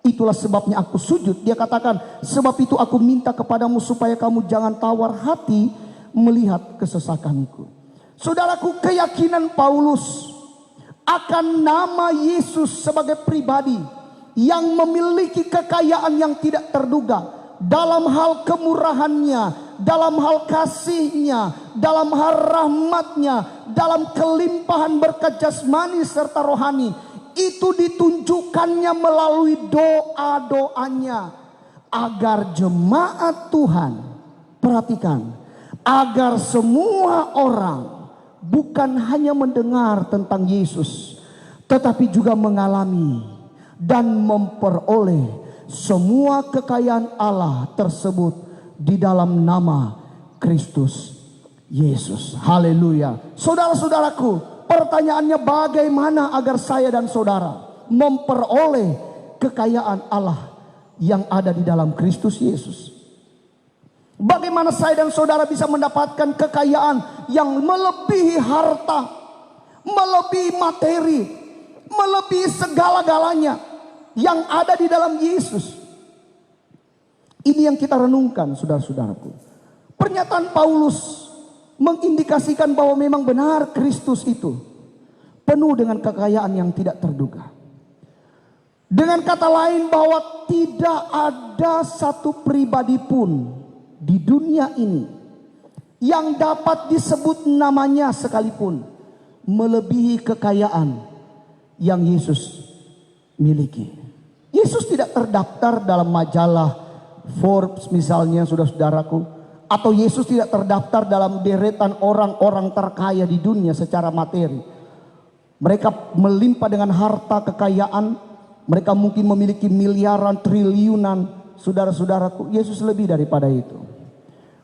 itulah sebabnya aku sujud, dia katakan, sebab itu aku minta kepadamu supaya kamu jangan tawar hati melihat kesesakanku. Saudaraku, keyakinan Paulus akan nama Yesus sebagai pribadi yang memiliki kekayaan yang tidak terduga dalam hal kemurahannya, dalam hal kasihnya, dalam hal rahmatnya, dalam kelimpahan berkat jasmani serta rohani, itu ditunjukkannya melalui doa-doanya agar jemaat Tuhan, perhatikan, agar semua orang bukan hanya mendengar tentang Yesus, tetapi juga mengalami dan memperoleh semua kekayaan Allah tersebut di dalam nama Kristus Yesus. Haleluya. Saudara-saudaraku, pertanyaannya bagaimana agar saya dan saudara memperoleh kekayaan Allah yang ada di dalam Kristus Yesus? Bagaimana saya dan saudara bisa mendapatkan kekayaan yang melebihi harta, melebihi materi, melebihi segala-galanya yang ada di dalam Yesus? Ini yang kita renungkan, saudara-saudaraku. Pernyataan Paulus mengindikasikan bahwa memang benar Kristus itu penuh dengan kekayaan yang tidak terduga. Dengan kata lain, bahwa tidak ada satu pribadi pun di dunia ini yang dapat disebut namanya sekalipun melebihi kekayaan yang Yesus miliki. Yesus tidak terdaftar dalam majalah Forbes misalnya, saudara-saudaraku, atau Yesus tidak terdaftar dalam deretan orang-orang terkaya di dunia secara materi. Mereka melimpah dengan harta kekayaan, mereka mungkin memiliki miliaran, triliunan. Saudara-saudaraku, Yesus lebih daripada itu.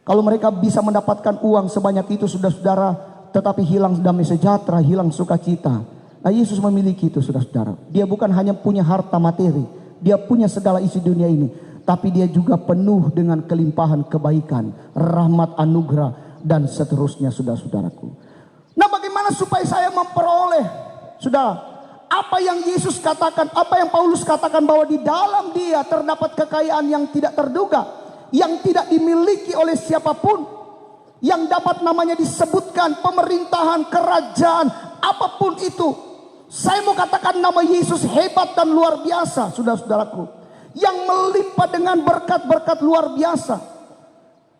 Kalau mereka bisa mendapatkan uang sebanyak itu, saudara-saudara, tetapi hilang damai sejahtera, hilang sukacita. Nah, Yesus memiliki itu, saudara-saudara. Dia bukan hanya punya harta materi, dia punya segala isi dunia ini, tapi dia juga penuh dengan kelimpahan kebaikan, rahmat, anugerah, dan seterusnya, saudara-saudaraku. Nah, bagaimana supaya saya memperoleh, saudara, apa yang Yesus katakan, apa yang Paulus katakan, bahwa di dalam dia terdapat kekayaan yang tidak terduga, yang tidak dimiliki oleh siapapun, yang dapat namanya disebutkan pemerintahan, kerajaan, apapun itu. Saya mau katakan nama Yesus hebat dan luar biasa, saudara-saudaraku, yang melimpah dengan berkat-berkat luar biasa.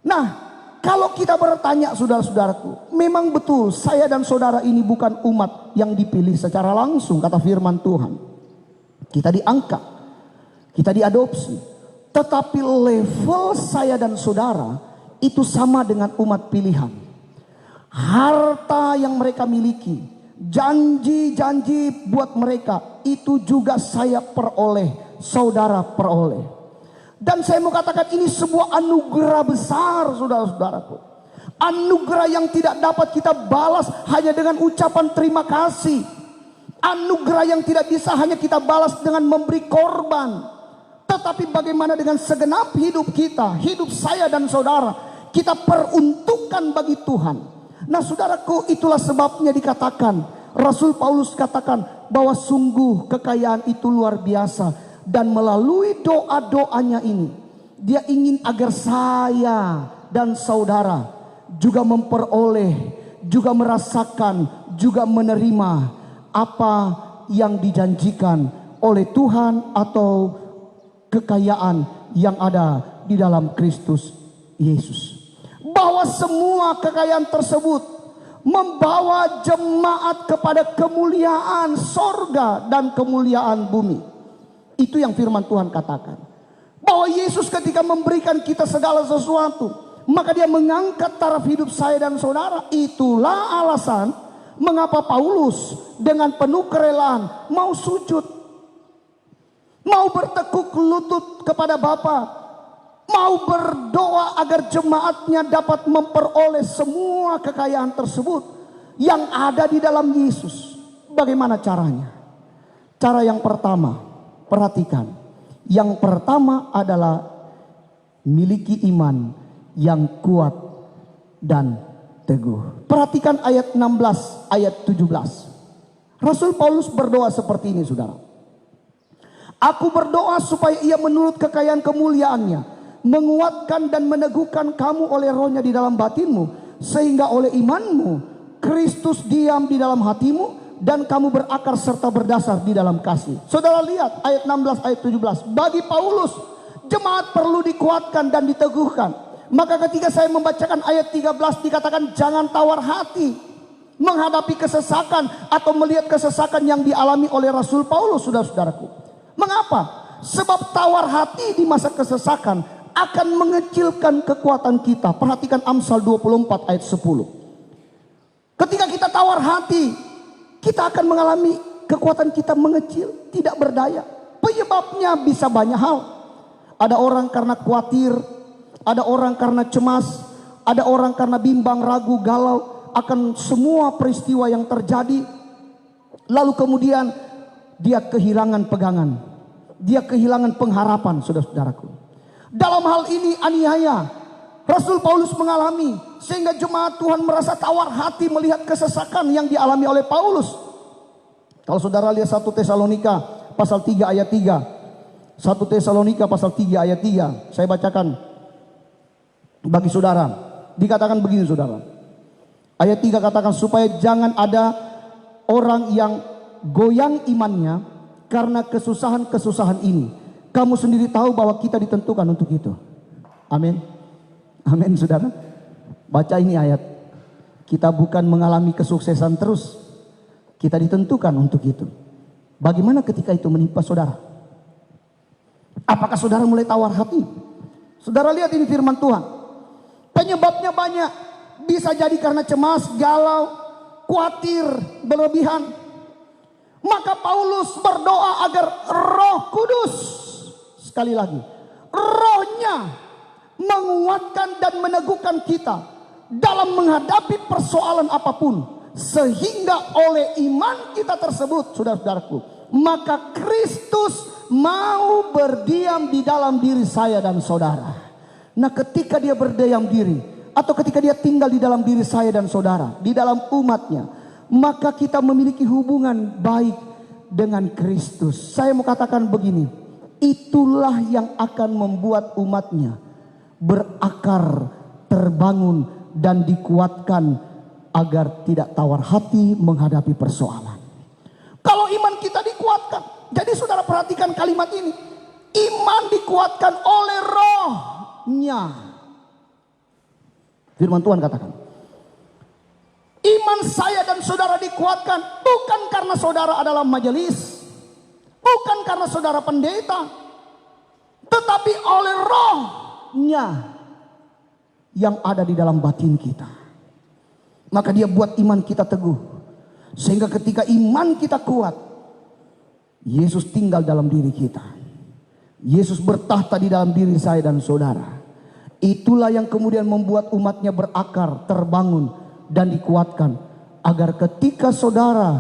Nah, kalau kita bertanya, saudara-saudaraku, memang betul saya dan saudara ini bukan umat yang dipilih secara langsung, kata firman Tuhan. Kita diangkat, kita diadopsi, tetapi level saya dan saudara itu sama dengan umat pilihan. Harta yang mereka miliki, janji-janji buat mereka, itu juga saya peroleh, saudara peroleh. Dan saya mau katakan ini sebuah anugerah besar, saudara-saudaraku. Anugerah yang tidak dapat kita balas hanya dengan ucapan terima kasih. Anugerah yang tidak bisa hanya kita balas dengan memberi korban. Tetapi bagaimana dengan segenap hidup kita, hidup saya dan saudara, kita peruntukkan bagi Tuhan. Nah, saudaraku, itulah sebabnya dikatakan, Rasul Paulus katakan bahwa sungguh kekayaan itu luar biasa. Dan melalui doa-doanya ini, dia ingin agar saya dan saudara juga memperoleh, juga merasakan, juga menerima apa yang dijanjikan oleh Tuhan atau kekayaan yang ada di dalam Kristus Yesus. Bahwa semua kekayaan tersebut membawa jemaat kepada kemuliaan sorga dan kemuliaan bumi. Itu yang firman Tuhan katakan. Bahwa Yesus ketika memberikan kita segala sesuatu, maka dia mengangkat taraf hidup saya dan saudara. Itulah alasan mengapa Paulus dengan penuh kerelaan mau sujud, mau bertekuk lutut kepada Bapa, mau berdoa agar jemaatnya dapat memperoleh semua kekayaan tersebut. yang ada di dalam Yesus. Bagaimana caranya? Cara yang pertama, perhatikan. Yang pertama adalah miliki iman yang kuat dan teguh. Perhatikan ayat 16, ayat 17. Rasul Paulus berdoa seperti ini, saudara. Aku berdoa supaya ia menurut kekayaan kemuliaannya menguatkan dan meneguhkan kamu oleh rohnya di dalam batinmu, sehingga oleh imanmu Kristus diam di dalam hatimu dan kamu berakar serta berdasar di dalam kasih. Saudara lihat ayat 16 ayat 17. Bagi Paulus, jemaat perlu dikuatkan dan diteguhkan. Maka ketika saya membacakan ayat 13 dikatakan jangan tawar hati menghadapi kesesakan atau melihat kesesakan yang dialami oleh Rasul Paulus, saudara-saudaraku. Mengapa? Sebab tawar hati di masa kesesakan akan mengecilkan kekuatan kita. Perhatikan Amsal 24 ayat 10. Ketika kita tawar hati, kita akan mengalami kekuatan kita mengecil, tidak berdaya. Penyebabnya bisa banyak hal. Ada orang karena khawatir, ada orang karena cemas, ada orang karena bimbang, ragu, galau akan semua peristiwa yang terjadi. Lalu kemudian dia kehilangan pegangan, dia kehilangan pengharapan, saudara-saudaraku. Dalam hal ini aniaya Rasul Paulus mengalami, sehingga jemaat Tuhan merasa tawar hati melihat kesesakan yang dialami oleh Paulus. Kalau saudara lihat 1 Tesalonika pasal 3 ayat 3. 1 Tesalonika pasal 3 ayat 3. Saya bacakan bagi saudara. Dikatakan begini, saudara. Ayat 3 katakan supaya jangan ada orang yang goyang imannya karena kesusahan-kesusahan ini. Kamu sendiri tahu bahwa kita ditentukan untuk itu. Amin. Amin, saudara. Baca ini ayat. Kita bukan mengalami kesuksesan terus. Kita ditentukan untuk itu. Bagaimana ketika itu menimpa saudara? Apakah saudara mulai tawar hati? Saudara lihat ini firman Tuhan. Penyebabnya banyak. Bisa jadi karena cemas, galau, khawatir, berlebihan. Maka Paulus berdoa agar Roh Kudus, sekali lagi, Rohnya menguatkan dan meneguhkan kita dalam menghadapi persoalan apapun, sehingga oleh iman kita tersebut, saudara-saudaraku, maka Kristus mau berdiam di dalam diri saya dan saudara. Nah, ketika dia berdiam diri atau ketika dia tinggal di dalam diri saya dan saudara, di dalam umatnya, maka kita memiliki hubungan baik dengan Kristus. Saya mau katakan begini, itulah yang akan membuat umatnya berakar, terbangun dan dikuatkan agar tidak tawar hati menghadapi persoalan. Kalau iman kita dikuatkan, jadi saudara perhatikan kalimat ini, iman dikuatkan oleh Rohnya. Firman Tuhan katakan, iman saya dan saudara dikuatkan bukan karena saudara adalah majelis, bukan karena saudara pendeta, tetapi oleh Rohnya yang ada di dalam batin kita. Maka dia buat iman kita teguh, sehingga ketika iman kita kuat, Yesus tinggal dalam diri kita. Yesus bertahta di dalam diri saya dan saudara. Itulah yang kemudian membuat umatnya berakar, terbangun dan dikuatkan, agar ketika saudara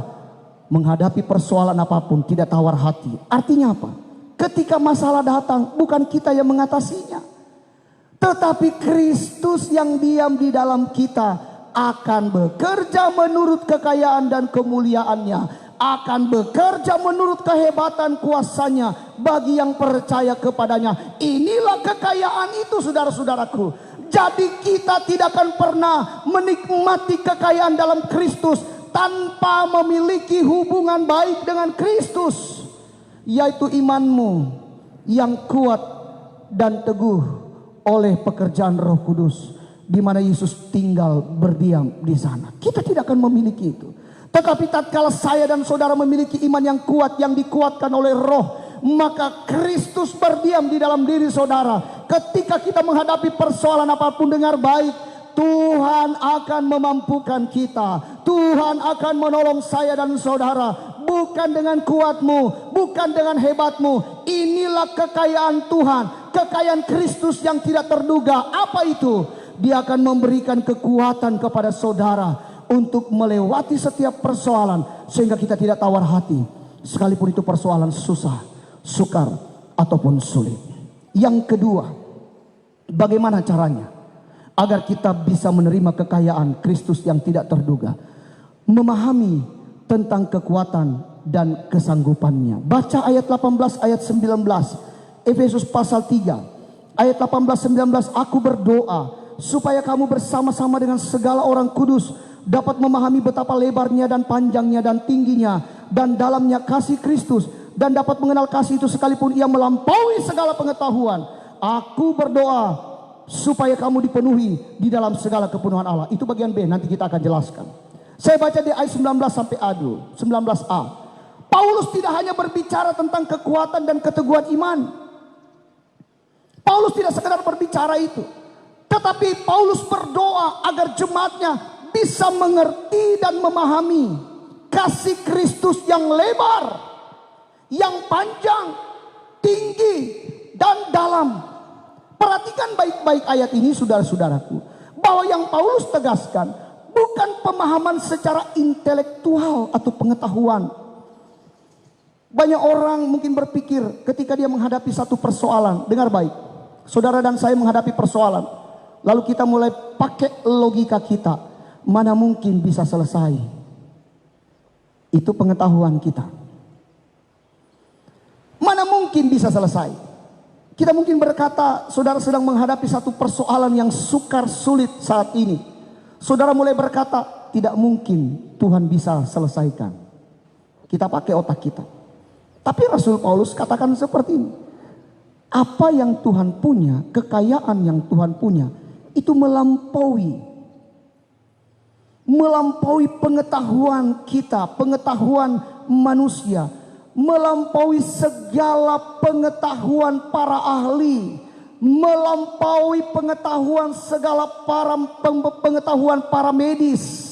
menghadapi persoalan apapun tidak tawar hati. Artinya apa? Ketika masalah datang, bukan kita yang mengatasinya, tetapi Kristus yang diam di dalam kita akan bekerja menurut kekayaan dan kemuliaannya, akan bekerja menurut kehebatan kuasanya bagi yang percaya kepadanya. Inilah kekayaan itu, saudara-saudaraku. Jadi kita tidak akan pernah menikmati kekayaan dalam Kristus tanpa memiliki hubungan baik dengan Kristus, yaitu imanmu yang kuat dan teguh oleh pekerjaan Roh Kudus, di mana Yesus tinggal berdiam di sana. Kita tidak akan memiliki itu. Tetapi tatkala saya dan saudara memiliki iman yang kuat, yang dikuatkan oleh Roh, maka Kristus berdiam di dalam diri saudara. Ketika kita menghadapi persoalan apapun, dengar baik, Tuhan akan memampukan kita. Tuhan akan menolong saya dan saudara. Bukan dengan kuatmu, bukan dengan hebatmu. Inilah kekayaan Tuhan, kekayaan Kristus yang tidak terduga. Apa itu? Dia akan memberikan kekuatan kepada saudara untuk melewati setiap persoalan sehingga kita tidak tawar hati, sekalipun itu persoalan susah, sukar ataupun sulit. Yang kedua, bagaimana caranya agar kita bisa menerima kekayaan Kristus yang tidak terduga? Memahami tentang kekuatan dan kesanggupannya. Baca ayat 18 ayat 19 Efesus pasal 3 ayat 18-19. Aku berdoa supaya kamu bersama-sama dengan segala orang kudus dapat memahami betapa lebarnya dan panjangnya dan tingginya dan dalamnya kasih Kristus, dan dapat mengenal kasih itu sekalipun ia melampaui segala pengetahuan. Aku berdoa supaya kamu dipenuhi di dalam segala kepenuhan Allah. Itu bagian B, nanti kita akan jelaskan. Saya baca di ayat 19 sampai 19a. Paulus tidak hanya berbicara tentang kekuatan dan keteguhan iman. Paulus tidak sekedar berbicara itu, tetapi Paulus berdoa agar jemaatnya bisa mengerti dan memahami kasih Kristus yang lebar, yang panjang, tinggi, dan dalam. Perhatikan baik-baik ayat ini saudara-saudaraku, bahwa yang Paulus tegaskan bukan pemahaman secara intelektual atau pengetahuan. Banyak orang mungkin berpikir ketika dia menghadapi satu persoalan, dengar baik, saudara dan saya menghadapi persoalan, lalu kita mulai pakai logika kita, mana mungkin bisa selesai. Itu pengetahuan kita. Mana mungkin bisa selesai. Kita mungkin berkata, saudara sedang menghadapi satu persoalan yang sukar sulit saat ini. Saudara mulai berkata, tidak mungkin Tuhan bisa selesaikan. Kita pakai otak kita. Tapi Rasul Paulus katakan seperti ini. Apa yang Tuhan punya, kekayaan yang Tuhan punya, itu melampaui pengetahuan kita, pengetahuan manusia, melampaui segala pengetahuan para ahli, melampaui pengetahuan pengetahuan para medis,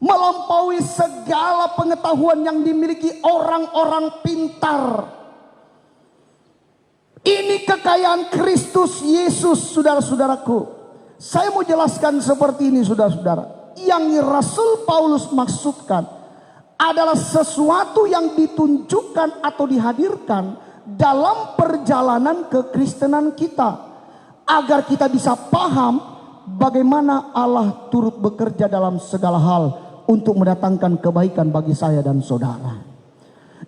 melampaui segala pengetahuan yang dimiliki orang-orang pintar. Ini kekayaan Kristus Yesus, saudara-saudaraku. Saya mau jelaskan seperti ini, saudara-saudara. Yang Rasul Paulus maksudkan adalah sesuatu yang ditunjukkan atau dihadirkan dalam perjalanan kekristenan kita, agar kita bisa paham bagaimana Allah turut bekerja dalam segala hal untuk mendatangkan kebaikan bagi saya dan saudara.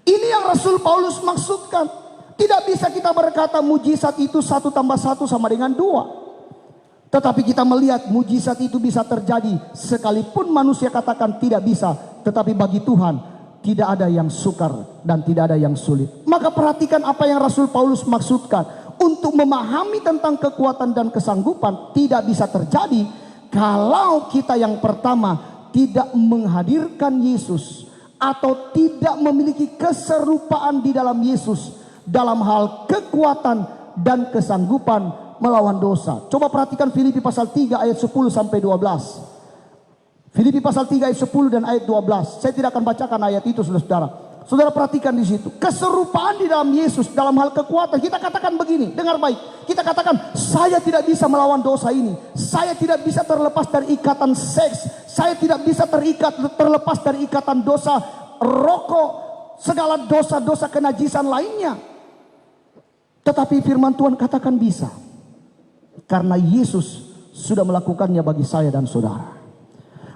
Ini yang Rasul Paulus maksudkan. Tidak bisa kita berkata mujizat itu 1 tambah 1 sama dengan 2. Tetapi kita melihat mujizat itu bisa terjadi sekalipun manusia katakan tidak bisa. Tetapi bagi Tuhan tidak ada yang sukar dan tidak ada yang sulit. Maka perhatikan apa yang Rasul Paulus maksudkan. Untuk memahami tentang kekuatan dan kesanggupan tidak bisa terjadi kalau kita yang pertama tidak menghadirkan Yesus, atau tidak memiliki keserupaan di dalam Yesus dalam hal kekuatan dan kesanggupan melawan dosa. Coba perhatikan Filipi pasal 3 ayat 10 sampai 12. Filipi pasal 3 ayat 10 dan ayat 12. Saya tidak akan bacakan ayat itu, saudara-saudara. Saudara perhatikan di situ. Keserupaan di dalam Yesus dalam hal kekuatan. Kita katakan begini, dengar baik. Kita katakan, saya tidak bisa melawan dosa ini. Saya tidak bisa terlepas dari ikatan seks. Saya tidak bisa terlepas dari ikatan dosa rokok, segala dosa-dosa kenajisan lainnya. Tetapi firman Tuhan katakan bisa. Karena Yesus sudah melakukannya bagi saya dan saudara.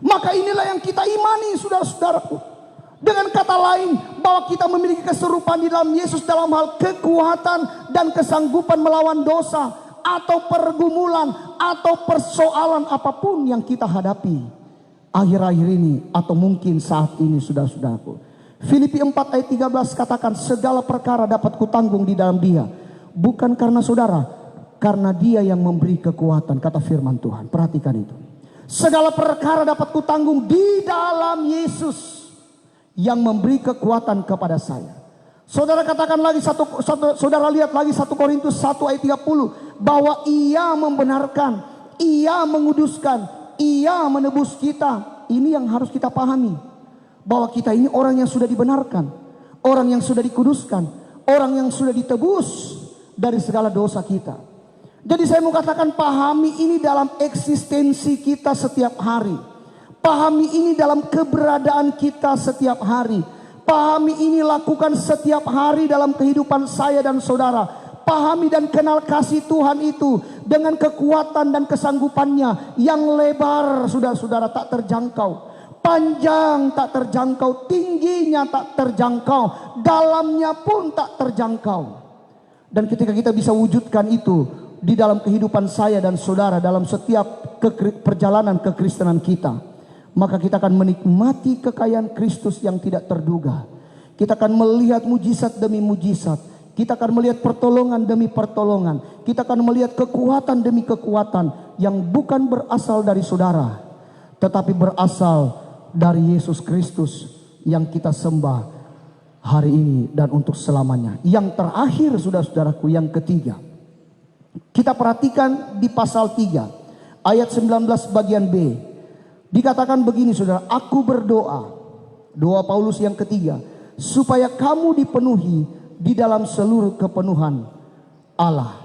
Maka inilah yang kita imani, saudara-saudaraku. Dengan kata lain, bahwa kita memiliki keserupaan di dalam Yesus dalam hal kekuatan dan kesanggupan melawan dosa, atau pergumulan, atau persoalan apapun yang kita hadapi akhir-akhir ini, atau mungkin saat ini, saudara-saudaraku. Filipi 4 ayat 13 katakan, segala perkara dapat kutanggung di dalam Dia, bukan karena saudara, karena Dia yang memberi kekuatan, kata firman Tuhan. Perhatikan itu. Segala perkara dapat kutanggung di dalam Yesus yang memberi kekuatan kepada saya. Saudara katakan lagi saudara lihat lagi 1 Korintus 1 ayat 30, bahwa Ia membenarkan, Ia menguduskan, Ia menebus kita. Ini yang harus kita pahami, bahwa kita ini orang yang sudah dibenarkan, orang yang sudah dikuduskan, orang yang sudah ditebus dari segala dosa kita. Jadi saya mau katakan, pahami ini dalam eksistensi kita setiap hari. Pahami ini dalam keberadaan kita setiap hari. Pahami ini, lakukan setiap hari dalam kehidupan saya dan saudara. Pahami dan kenal kasih Tuhan itu dengan kekuatan dan kesanggupannya yang lebar, saudara-saudara, tak terjangkau. Panjang tak terjangkau, tingginya tak terjangkau, dalamnya pun tak terjangkau. Dan ketika kita bisa wujudkan itu di dalam kehidupan saya dan saudara dalam setiap perjalanan kekristenan kita, maka kita akan menikmati kekayaan Kristus yang tidak terduga. Kita akan melihat mujizat demi mujizat. Kita akan melihat pertolongan demi pertolongan. Kita akan melihat kekuatan demi kekuatan yang bukan berasal dari saudara, tetapi berasal dari Yesus Kristus yang kita sembah hari ini dan untuk selamanya. Yang terakhir, saudara-saudaraku, yang ketiga. Kita perhatikan di pasal 3 ayat 19 bagian B. Dikatakan begini, saudara, aku berdoa, doa Paulus yang ketiga, supaya kamu dipenuhi di dalam seluruh kepenuhan Allah.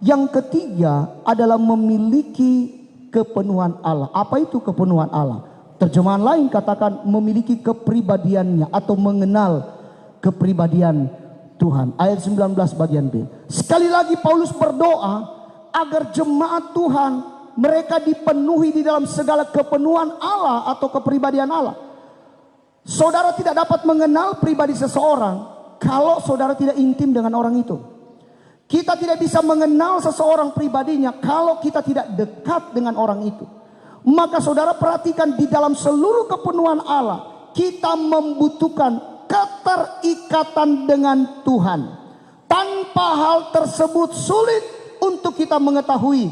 Yang ketiga adalah memiliki kepenuhan Allah. Apa itu kepenuhan Allah? Terjemahan lain katakan memiliki kepribadiannya atau mengenal kepribadian Tuhan. Ayat 19 bagian B. Sekali lagi Paulus berdoa agar jemaat Tuhan mereka dipenuhi di dalam segala kepenuhan Allah atau kepribadian Allah. Saudara tidak dapat mengenal pribadi seseorang kalau saudara tidak intim dengan orang itu. Kita tidak bisa mengenal seseorang pribadinya kalau kita tidak dekat dengan orang itu. Maka saudara perhatikan, di dalam seluruh kepenuhan Allah kita membutuhkan keterikatan dengan Tuhan. Tanpa hal tersebut sulit untuk kita mengetahui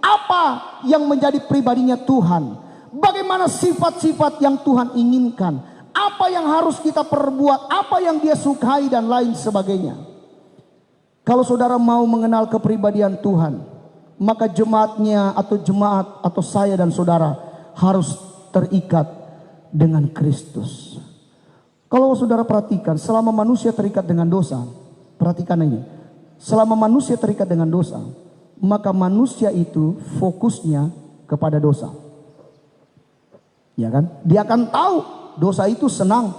apa yang menjadi pribadinya Tuhan, bagaimana sifat-sifat yang Tuhan inginkan, apa yang harus kita perbuat, apa yang Dia sukai dan lain sebagainya. Kalau saudara mau mengenal kepribadian Tuhan, maka jemaatnya atau jemaat atau saya dan saudara harus terikat dengan Kristus. Kalau saudara perhatikan, selama manusia terikat dengan dosa, perhatikan ini, selama manusia terikat dengan dosa, maka manusia itu fokusnya kepada dosa. Ya kan? Dia akan tahu dosa itu senang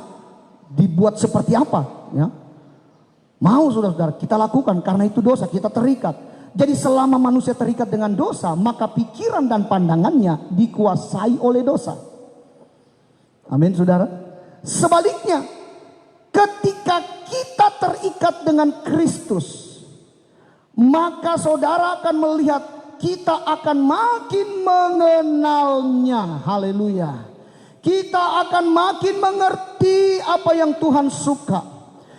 dibuat seperti apa, ya. Mau saudara-saudara kita lakukan karena itu dosa, kita terikat. Jadi selama manusia terikat dengan dosa, maka pikiran dan pandangannya dikuasai oleh dosa. Amin, saudara. Sebaliknya, ketika kita terikat dengan Kristus, maka saudara akan melihat kita akan makin mengenalnya. Haleluya. Kita akan makin mengerti apa yang Tuhan suka.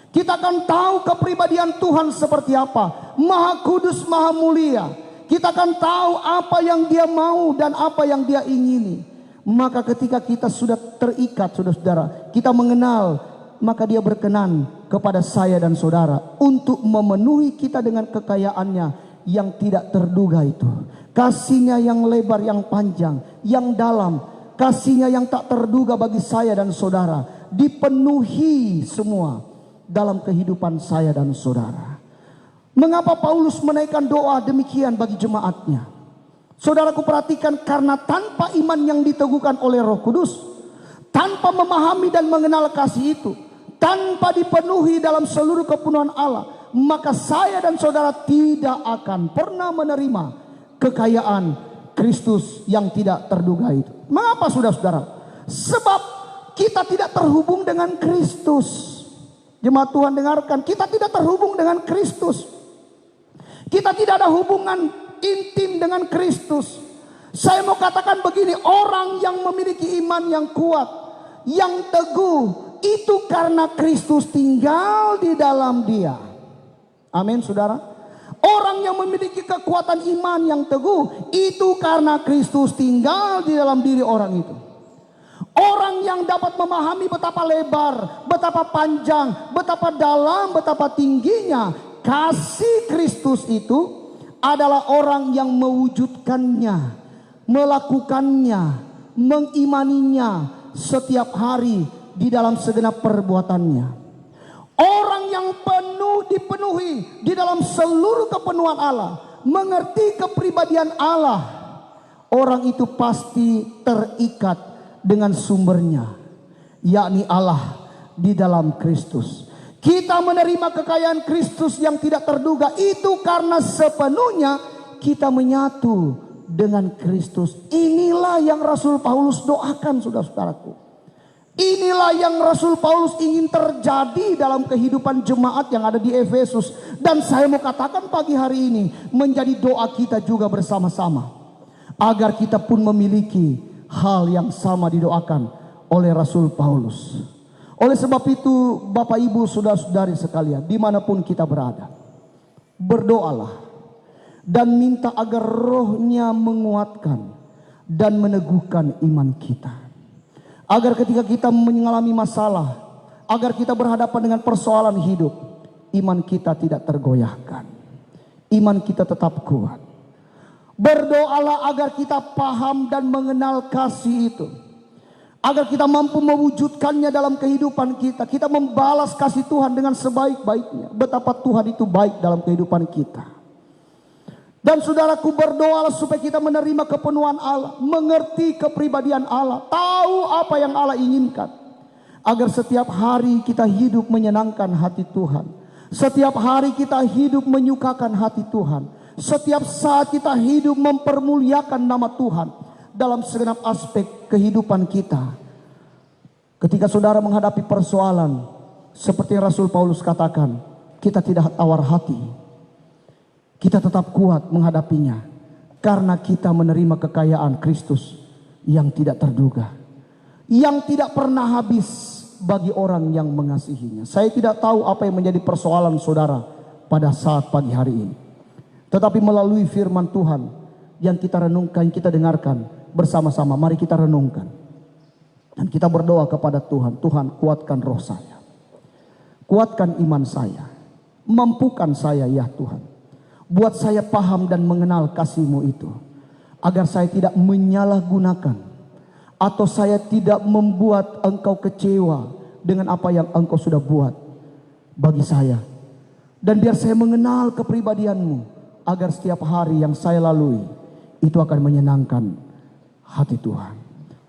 Kita akan tahu kepribadian Tuhan seperti apa. Maha kudus, maha mulia. Kita akan tahu apa yang Dia mau dan apa yang Dia ingini. Maka ketika kita sudah terikat, saudara-saudara, kita mengenal, maka Dia berkenan kepada saya dan saudara untuk memenuhi kita dengan kekayaannya yang tidak terduga itu. Kasih-Nya yang lebar, yang panjang, yang dalam. Kasih-Nya yang tak terduga bagi saya dan saudara. Dipenuhi semua dalam kehidupan saya dan saudara. Mengapa Paulus menaikkan doa demikian bagi jemaatnya? Saudaraku perhatikan, karena tanpa iman yang diteguhkan oleh Roh Kudus, tanpa memahami dan mengenal kasih itu, tanpa dipenuhi dalam seluruh kepenuhan Allah, maka saya dan saudara tidak akan pernah menerima kekayaan Kristus yang tidak terduga itu. Mengapa saudara-saudara? Sebab kita tidak terhubung dengan Kristus. Jemaat Tuhan dengarkan, kita tidak terhubung dengan Kristus. Kita tidak ada hubungan intim dengan Kristus. Saya mau katakan begini, orang yang memiliki iman yang kuat, yang teguh, itu karena Kristus tinggal di dalam dia. Amin, saudara. Orang yang memiliki kekuatan iman yang teguh, itu karena Kristus tinggal di dalam diri orang itu. Orang yang dapat memahami betapa lebar, betapa panjang, betapa dalam, betapa tingginya kasih Kristus itu adalah orang yang mewujudkannya, melakukannya, mengimaninya setiap hari di dalam segenap perbuatannya. Orang yang dipenuhi di dalam seluruh kepenuhan Allah, mengerti kepribadian Allah, orang itu pasti terikat dengan sumbernya, yakni Allah di dalam Kristus. Kita menerima kekayaan Kristus yang tidak terduga itu karena sepenuhnya kita menyatu dengan Kristus. Inilah yang Rasul Paulus doakan, saudara-saudaraku. Inilah yang Rasul Paulus ingin terjadi dalam kehidupan jemaat yang ada di Efesus. Dan saya mau katakan pagi hari ini menjadi doa kita juga bersama-sama, agar kita pun memiliki hal yang sama didoakan oleh Rasul Paulus. Oleh sebab itu Bapak Ibu saudara-saudari sekalian, dimanapun kita berada, berdoalah dan minta agar rohnya menguatkan dan meneguhkan iman kita. Agar ketika kita mengalami masalah, agar kita berhadapan dengan persoalan hidup, iman kita tidak tergoyahkan, iman kita tetap kuat. Berdoalah agar kita paham dan mengenal kasih itu, agar kita mampu mewujudkannya dalam kehidupan kita. Kita membalas kasih Tuhan dengan sebaik-baiknya. Betapa Tuhan itu baik dalam kehidupan kita. Dan saudaraku, berdoalah supaya kita menerima kepenuhan Allah, mengerti kepribadian Allah, tahu apa yang Allah inginkan, agar setiap hari kita hidup menyenangkan hati Tuhan, setiap hari kita hidup menyukakan hati Tuhan, setiap saat kita hidup mempermuliakan nama Tuhan dalam segenap aspek kehidupan kita. Ketika saudara menghadapi persoalan, seperti Rasul Paulus katakan, kita tidak tawar hati, kita tetap kuat menghadapinya, karena kita menerima kekayaan Kristus yang tidak terduga, yang tidak pernah habis bagi orang yang mengasihinya. Saya tidak tahu apa yang menjadi persoalan saudara pada saat pagi hari ini, tetapi melalui firman Tuhan yang kita renungkan, yang kita dengarkan bersama-sama, mari kita renungkan dan kita berdoa kepada Tuhan. Tuhan, kuatkan roh saya, kuatkan iman saya, mampukan saya ya Tuhan. Buat saya paham dan mengenal kasih-Mu itu, agar saya tidak menyalahgunakan, atau saya tidak membuat Engkau kecewa dengan apa yang Engkau sudah buat bagi saya. Dan biar saya mengenal kepribadian-Mu, agar setiap hari yang saya lalui itu akan menyenangkan hati Tuhan.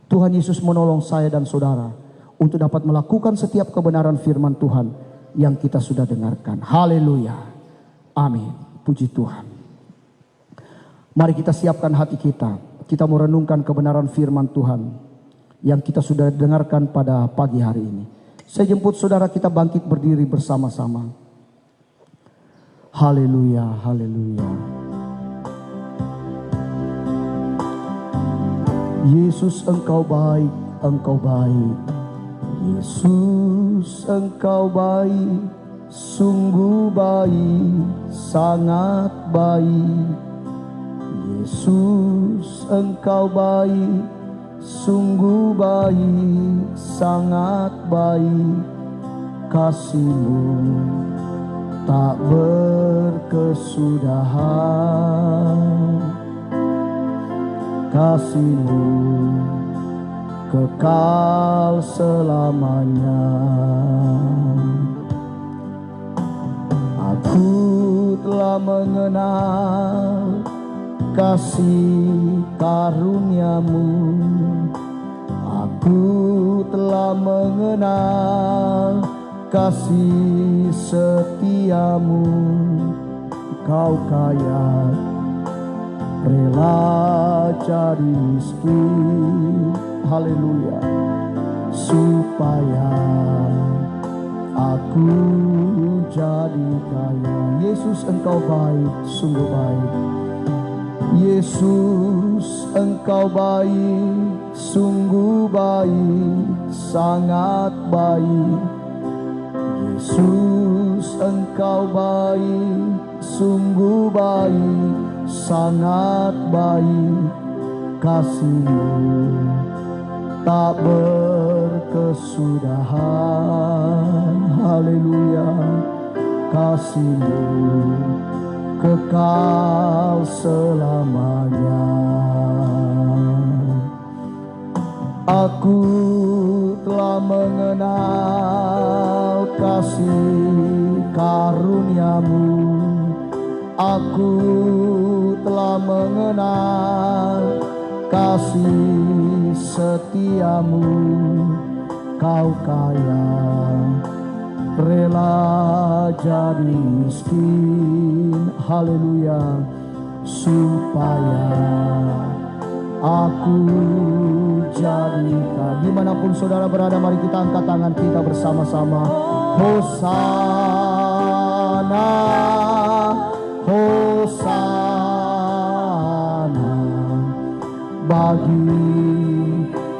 Tuhan Yesus menolong saya dan saudara untuk dapat melakukan setiap kebenaran firman Tuhan yang kita sudah dengarkan. Haleluya. Amin. Puji Tuhan. Mari kita siapkan hati kita. Kita mau renungkan kebenaran firman Tuhan yang kita sudah dengarkan pada pagi hari ini. Saya jemput saudara kita bangkit berdiri bersama-sama. Haleluya, haleluya. Yesus, Engkau baik, Engkau baik. Yesus, Engkau baik, sungguh baik, sangat baik. Yesus, Engkau baik, sungguh baik, sangat baik. Kasih-Mu tak berkesudahan, kasih-Mu kekal selamanya. Aku telah mengenal kasih karunia-Mu, aku telah mengenal kasih setia-Mu. Kau kaya, rela jadi miskin, haleluya, supaya aku jadi kaya. Yesus, Engkau baik, sungguh baik. Yesus, Engkau baik, sungguh baik, sangat baik. Yesus, Engkau baik, sungguh baik, sangat baik. Kasih-Mu tak berkesudahan, haleluya. Kasih-Mu kekal selamanya. Aku telah mengenal kasih karunia-Mu, aku telah mengenal kasih setiamu, kau kaya, rela jadi miskin, haleluya, supaya aku jadikan. Dimanapun saudara berada, mari kita angkat tangan kita bersama-sama. Hosana, Hosana bagi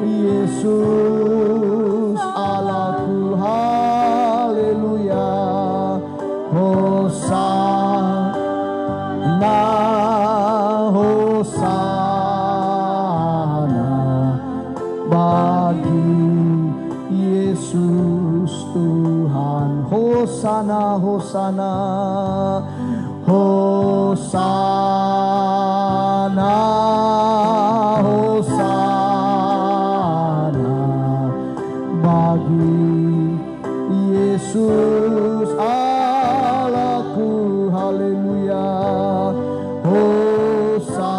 Yesus Allahku, haleluya. Hosana, Hosana bagi Yesus Tuhan. Hosana, Hosana, Hosana, Hosana bagi Yesus Allahku, haleluya. Hosana,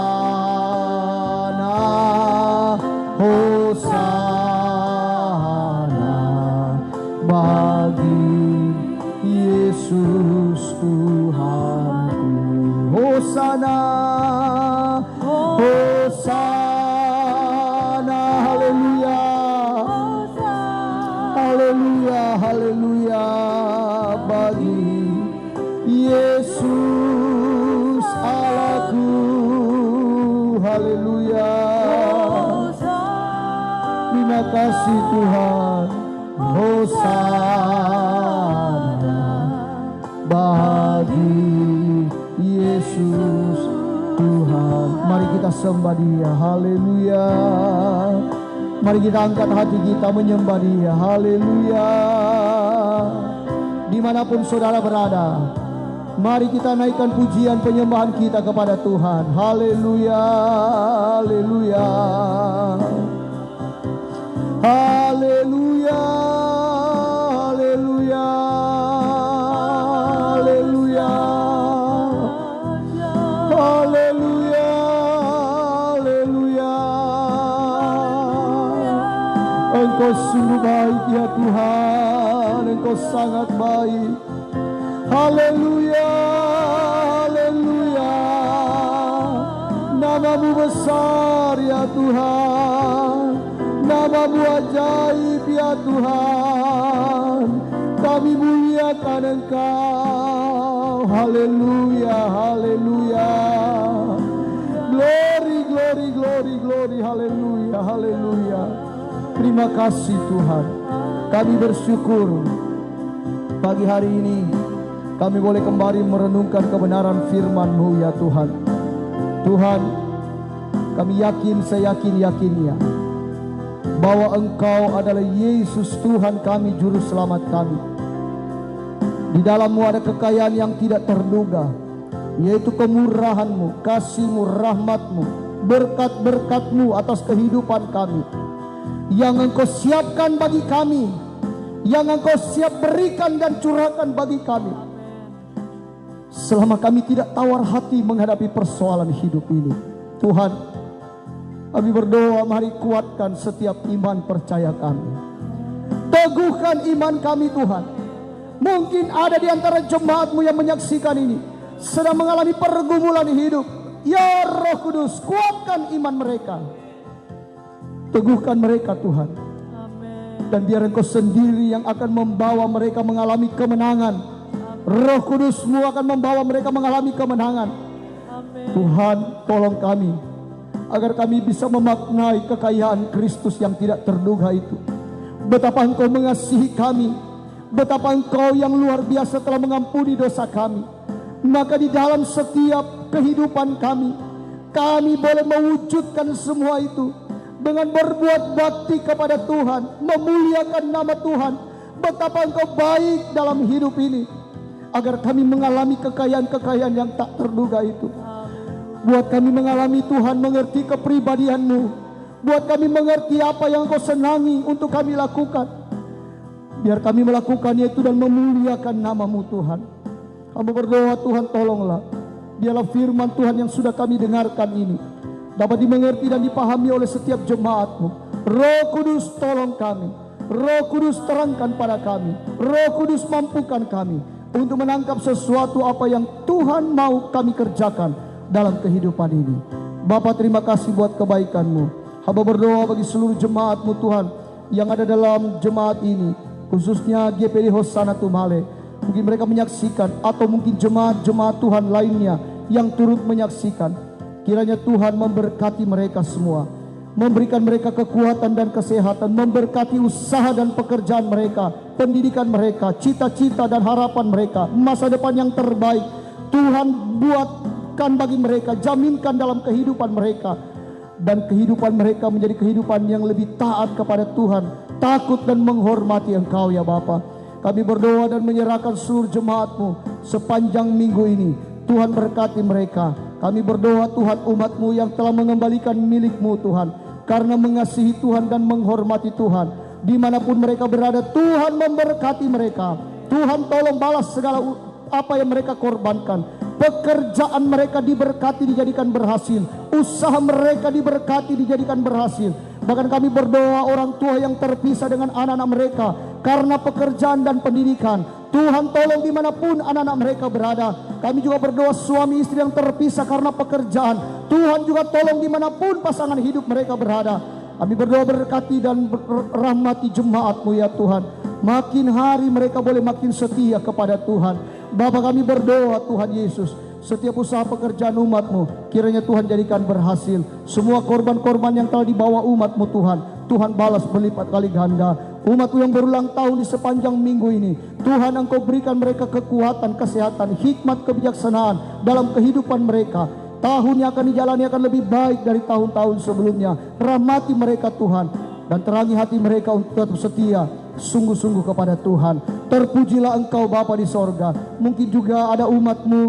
Hosana bagi Yesus Tuhanku. Hosana, Hosana, haleluya, haleluya, haleluya bagi Yesus Allahku, haleluya. Terima kasih Tuhan. Hosana bagi Yesus Tuhan. Mari kita sembah Dia, haleluya. Mari kita angkat hati kita menyembah Dia, haleluya. Dimanapun saudara berada, mari kita naikkan pujian penyembahan kita kepada Tuhan, haleluya, haleluya, haleluya, haleluya, haleluya, haleluya, haleluya. Engkau sungguh baik ya Tuhan, Engkau sangat baik. Haleluya, haleluya. Namamu besar ya Tuhan, Namamu ajaib ya Tuhan. Kami muliakan Engkau. Haleluya, haleluya. Glory, glory, glory, glory. Haleluya, haleluya. Terima kasih Tuhan. Kami bersyukur pagi hari ini kami boleh kembali merenungkan kebenaran firman-Mu ya Tuhan. Tuhan, kami yakin, saya yakinnya bahwa Engkau adalah Yesus Tuhan kami, Juru Selamat kami. Di dalam-Mu ada kekayaan yang tidak terduga, yaitu kemurahan-Mu, kasih-Mu, rahmat-Mu, berkat-berkat-Mu atas kehidupan kami, yang Engkau siapkan bagi kami, yang Engkau siap berikan dan curahkan bagi kami. Selama kami tidak tawar hati menghadapi persoalan hidup ini, Tuhan, kami berdoa, mari kuatkan setiap iman percaya kami. Teguhkan iman kami Tuhan. Mungkin ada di antara jemaat-Mu yang menyaksikan ini sedang mengalami pergumulan hidup. Ya Roh Kudus, kuatkan iman mereka. Teguhkan mereka Tuhan. Dan biar Engkau sendiri yang akan membawa mereka mengalami kemenangan. Roh Kudus-Mu akan membawa mereka mengalami kemenangan. Tuhan, tolong kami agar kami bisa memaknai kekayaan Kristus yang tidak terduga itu. Betapa Engkau mengasihi kami, betapa Engkau yang luar biasa telah mengampuni dosa kami. Maka di dalam setiap kehidupan kami boleh mewujudkan semua itu dengan berbuat bakti kepada Tuhan, memuliakan nama Tuhan. Betapa Engkau baik dalam hidup ini, agar kami mengalami kekayaan-kekayaan yang tak terduga itu. Buat kami mengalami Tuhan, mengerti kepribadian-Mu. Buat kami mengerti apa yang Engkau senangi untuk kami lakukan. Biar kami melakukannya itu dan memuliakan nama-Mu Tuhan. Kami berdoa Tuhan, tolonglah. Biarlah firman Tuhan yang sudah kami dengarkan ini dapat dimengerti dan dipahami oleh setiap jemaat-Mu. Roh Kudus tolong kami, Roh Kudus terangkan pada kami, Roh Kudus mampukan kami untuk menangkap sesuatu apa yang Tuhan mau kami kerjakan dalam kehidupan ini. Bapa, terima kasih buat kebaikan-Mu. Hamba berdoa bagi seluruh jemaat-Mu Tuhan yang ada dalam jemaat ini, khususnya GPD Hosana Tumale. Mungkin mereka menyaksikan atau mungkin jemaat-jemaat Tuhan lainnya yang turut menyaksikan. Kiranya Tuhan memberkati mereka semua, memberikan mereka kekuatan dan kesehatan, memberkati usaha dan pekerjaan mereka, pendidikan mereka, cita-cita dan harapan mereka, masa depan yang terbaik. Tuhan buatkan bagi mereka, jaminkan dalam kehidupan mereka, dan kehidupan mereka menjadi kehidupan yang lebih taat kepada Tuhan, takut dan menghormati Engkau ya Bapa. Kami berdoa dan menyerahkan seluruh jemaat-Mu sepanjang minggu ini. Tuhan berkati mereka. Kami berdoa Tuhan, umat-Mu yang telah mengembalikan milik-Mu Tuhan, karena mengasihi Tuhan dan menghormati Tuhan, dimanapun mereka berada, Tuhan memberkati mereka. Tuhan tolong balas segala apa yang mereka korbankan. Pekerjaan mereka diberkati, dijadikan berhasil. Usaha mereka diberkati, dijadikan berhasil. Bahkan kami berdoa orang tua yang terpisah dengan anak-anak mereka karena pekerjaan dan pendidikan, Tuhan tolong dimanapun anak-anak mereka berada. Kami juga berdoa suami istri yang terpisah karena pekerjaan, Tuhan juga tolong dimanapun pasangan hidup mereka berada. Kami berdoa berkati dan rahmati jemaat-Mu ya Tuhan. Makin hari mereka boleh makin setia kepada Tuhan. Bapa, kami berdoa Tuhan Yesus, setiap usaha pekerjaan umat-Mu kiranya Tuhan jadikan berhasil. Semua korban-korban yang telah dibawa umat-Mu Tuhan, Tuhan balas berlipat kali ganda. Umat-Mu yang berulang tahun di sepanjang minggu ini, Tuhan Engkau berikan mereka kekuatan, kesehatan, hikmat, kebijaksanaan dalam kehidupan mereka. Tahun yang akan dijalani akan lebih baik dari tahun-tahun sebelumnya. Rahmati mereka Tuhan, dan terangi hati mereka untuk tetap setia sungguh-sungguh kepada Tuhan. Terpujilah Engkau Bapa di sorga. Mungkin juga ada umat-Mu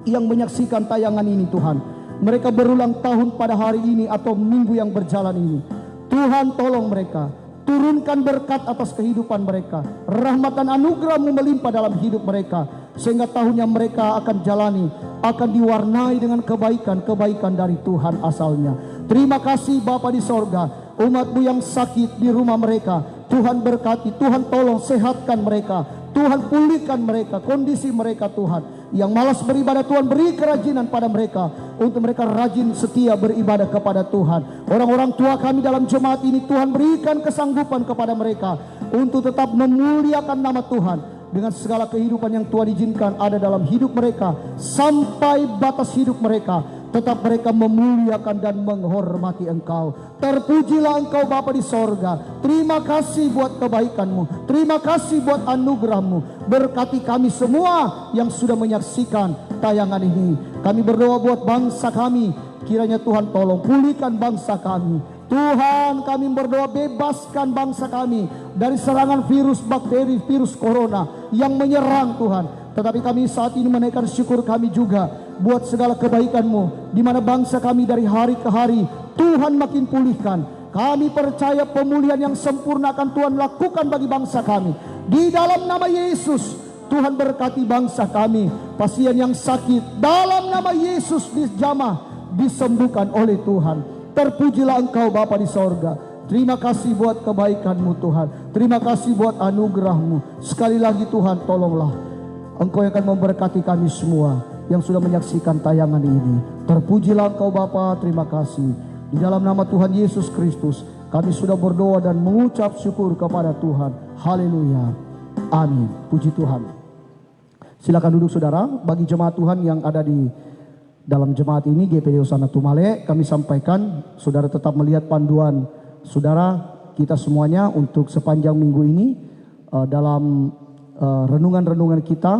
yang menyaksikan tayangan ini Tuhan, mereka berulang tahun pada hari ini atau minggu yang berjalan ini. Tuhan tolong mereka, turunkan berkat atas kehidupan mereka, rahmat dan anugerah-Mu melimpah dalam hidup mereka, sehingga tahun yang mereka akan jalani akan diwarnai dengan kebaikan-kebaikan dari Tuhan asalnya. Terima kasih Bapa di sorga. Umat-Mu yang sakit di rumah mereka, Tuhan berkati, Tuhan tolong sehatkan mereka, Tuhan pulihkan mereka, kondisi mereka Tuhan. Yang malas beribadah Tuhan beri kerajinan pada mereka, untuk mereka rajin setia beribadah kepada Tuhan. Orang-orang tua kami dalam jemaat ini, Tuhan berikan kesanggupan kepada mereka untuk tetap memuliakan nama Tuhan dengan segala kehidupan yang Tuhan izinkan ada dalam hidup mereka. Sampai batas hidup mereka, tetap mereka memuliakan dan menghormati Engkau. Terpujilah Engkau Bapa di sorga. Terima kasih buat kebaikan-Mu, terima kasih buat anugerah-Mu. Berkati kami semua yang sudah menyaksikan tayangan ini. Kami berdoa buat bangsa kami, kiranya Tuhan tolong pulihkan bangsa kami. Tuhan, kami berdoa bebaskan bangsa kami dari serangan virus, bakteri, virus corona yang menyerang Tuhan. Tetapi kami saat ini menaikkan syukur kami juga buat segala kebaikan-Mu, di mana bangsa kami dari hari ke hari Tuhan makin pulihkan. Kami percaya pemulihan yang sempurna akan Tuhan lakukan bagi bangsa kami. Di dalam nama Yesus, Tuhan berkati bangsa kami. Pasien yang sakit, dalam nama Yesus dijamah, disembuhkan oleh Tuhan. Terpujilah Engkau Bapa di sorga. Terima kasih buat kebaikan-Mu Tuhan, terima kasih buat anugerah-Mu. Sekali lagi Tuhan, tolonglah Engkau yang akan memberkati kami semua yang sudah menyaksikan tayangan ini. Terpujilah Engkau Bapa, terima kasih. Di dalam nama Tuhan Yesus Kristus kami sudah berdoa dan mengucap syukur kepada Tuhan. Haleluya, amin. Puji Tuhan. Silakan duduk saudara. Bagi jemaat Tuhan yang ada di dalam jemaat ini GPD Hosana Tumale, kami sampaikan saudara tetap melihat panduan saudara kita semuanya untuk sepanjang minggu ini dalam renungan-renungan kita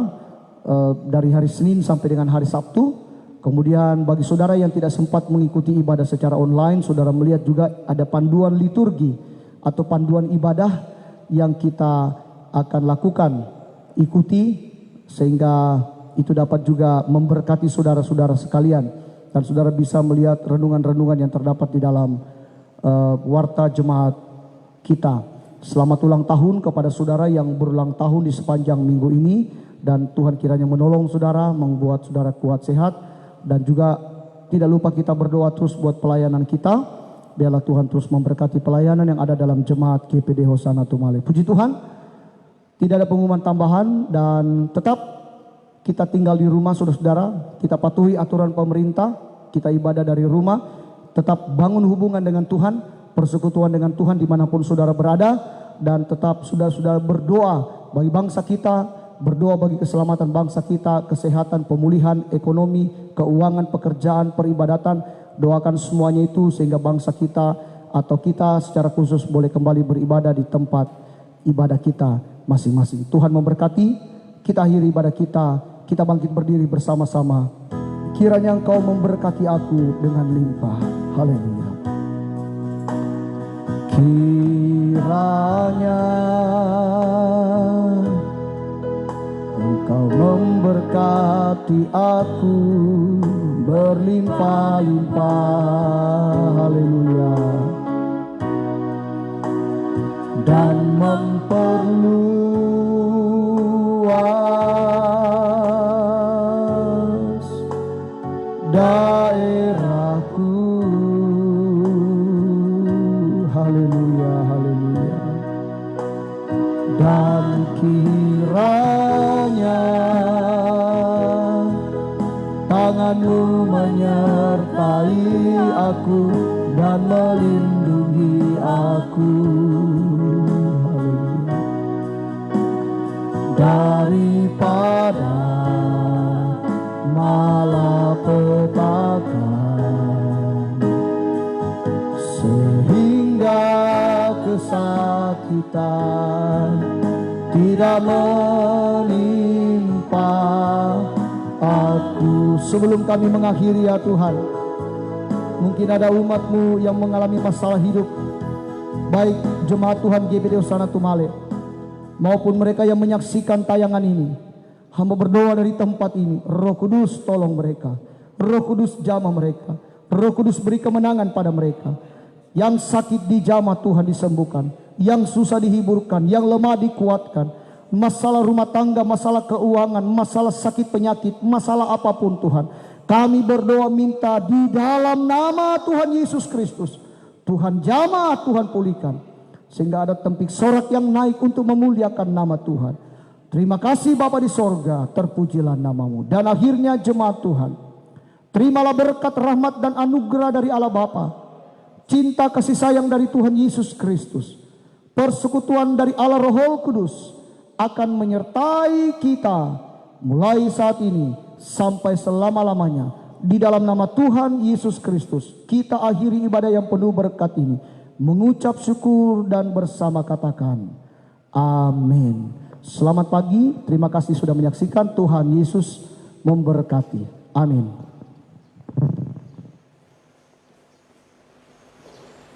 dari hari Senin sampai dengan hari Sabtu. Kemudian bagi saudara yang tidak sempat mengikuti ibadah secara online, saudara melihat juga ada panduan liturgi atau panduan ibadah yang kita akan lakukan. Ikuti sehingga itu dapat juga memberkati saudara-saudara sekalian, dan saudara bisa melihat renungan-renungan yang terdapat di dalam warta jemaat kita. Selamat ulang tahun kepada saudara yang berulang tahun di sepanjang minggu ini, dan Tuhan kiranya menolong saudara, membuat saudara kuat sehat, dan juga tidak lupa kita berdoa terus buat pelayanan kita. Biarlah Tuhan terus memberkati pelayanan yang ada dalam jemaat GPD Hosana Tumale. Puji Tuhan, tidak ada pengumuman tambahan dan tetap kita tinggal di rumah saudara-saudara. Kita patuhi aturan pemerintah, kita ibadah dari rumah. Tetap bangun hubungan dengan Tuhan, persekutuan dengan Tuhan dimanapun saudara berada. Dan tetap saudara-saudara berdoa bagi bangsa kita, berdoa bagi keselamatan bangsa kita, kesehatan, pemulihan, ekonomi, keuangan, pekerjaan, peribadatan. Doakan semuanya itu sehingga bangsa kita atau kita secara khusus boleh kembali beribadah di tempat ibadah kita masing-masing. Tuhan memberkati, kita akhiri ibadah kita bangkit berdiri bersama-sama. Kiranya Engkau memberkati aku dengan limpah. Haleluya. Kiranya Engkau memberkati aku berlimpah-limpah, haleluya, dan memperluas daerahku, haleluya, haleluya, dan kiranya tangan-Mu menyertai aku dan melindungi aku, haleluya, daripada malapetaka, sehingga kesakitan tidak menimpa aku. Sebelum kami mengakhiri ya Tuhan, mungkin ada umat-Mu yang mengalami masalah hidup, baik jemaat Tuhan GBD Hosana Tumale maupun mereka yang menyaksikan tayangan ini. Hamba berdoa dari tempat ini, Roh Kudus tolong mereka, Roh Kudus jamah mereka, Roh Kudus beri kemenangan pada mereka. Yang sakit dijamah Tuhan disembuhkan, yang susah dihiburkan, yang lemah dikuatkan. Masalah rumah tangga, masalah keuangan, masalah sakit penyakit, masalah apapun Tuhan, kami berdoa minta di dalam nama Tuhan Yesus Kristus, Tuhan jamah, Tuhan pulihkan, sehingga ada tempik sorak yang naik untuk memuliakan nama Tuhan. Terima kasih Bapa di sorga, terpujilah nama-Mu. Dan akhirnya jemaat Tuhan, terimalah berkat, rahmat dan anugerah dari Allah Bapa, cinta kasih sayang dari Tuhan Yesus Kristus, persekutuan dari Allah Roh Kudus akan menyertai kita mulai saat ini sampai selama-lamanya. Di dalam nama Tuhan Yesus Kristus kita akhiri ibadah yang penuh berkat ini, mengucap syukur dan bersama katakan amin. Selamat pagi, terima kasih sudah menyaksikan. Tuhan Yesus memberkati. Amin.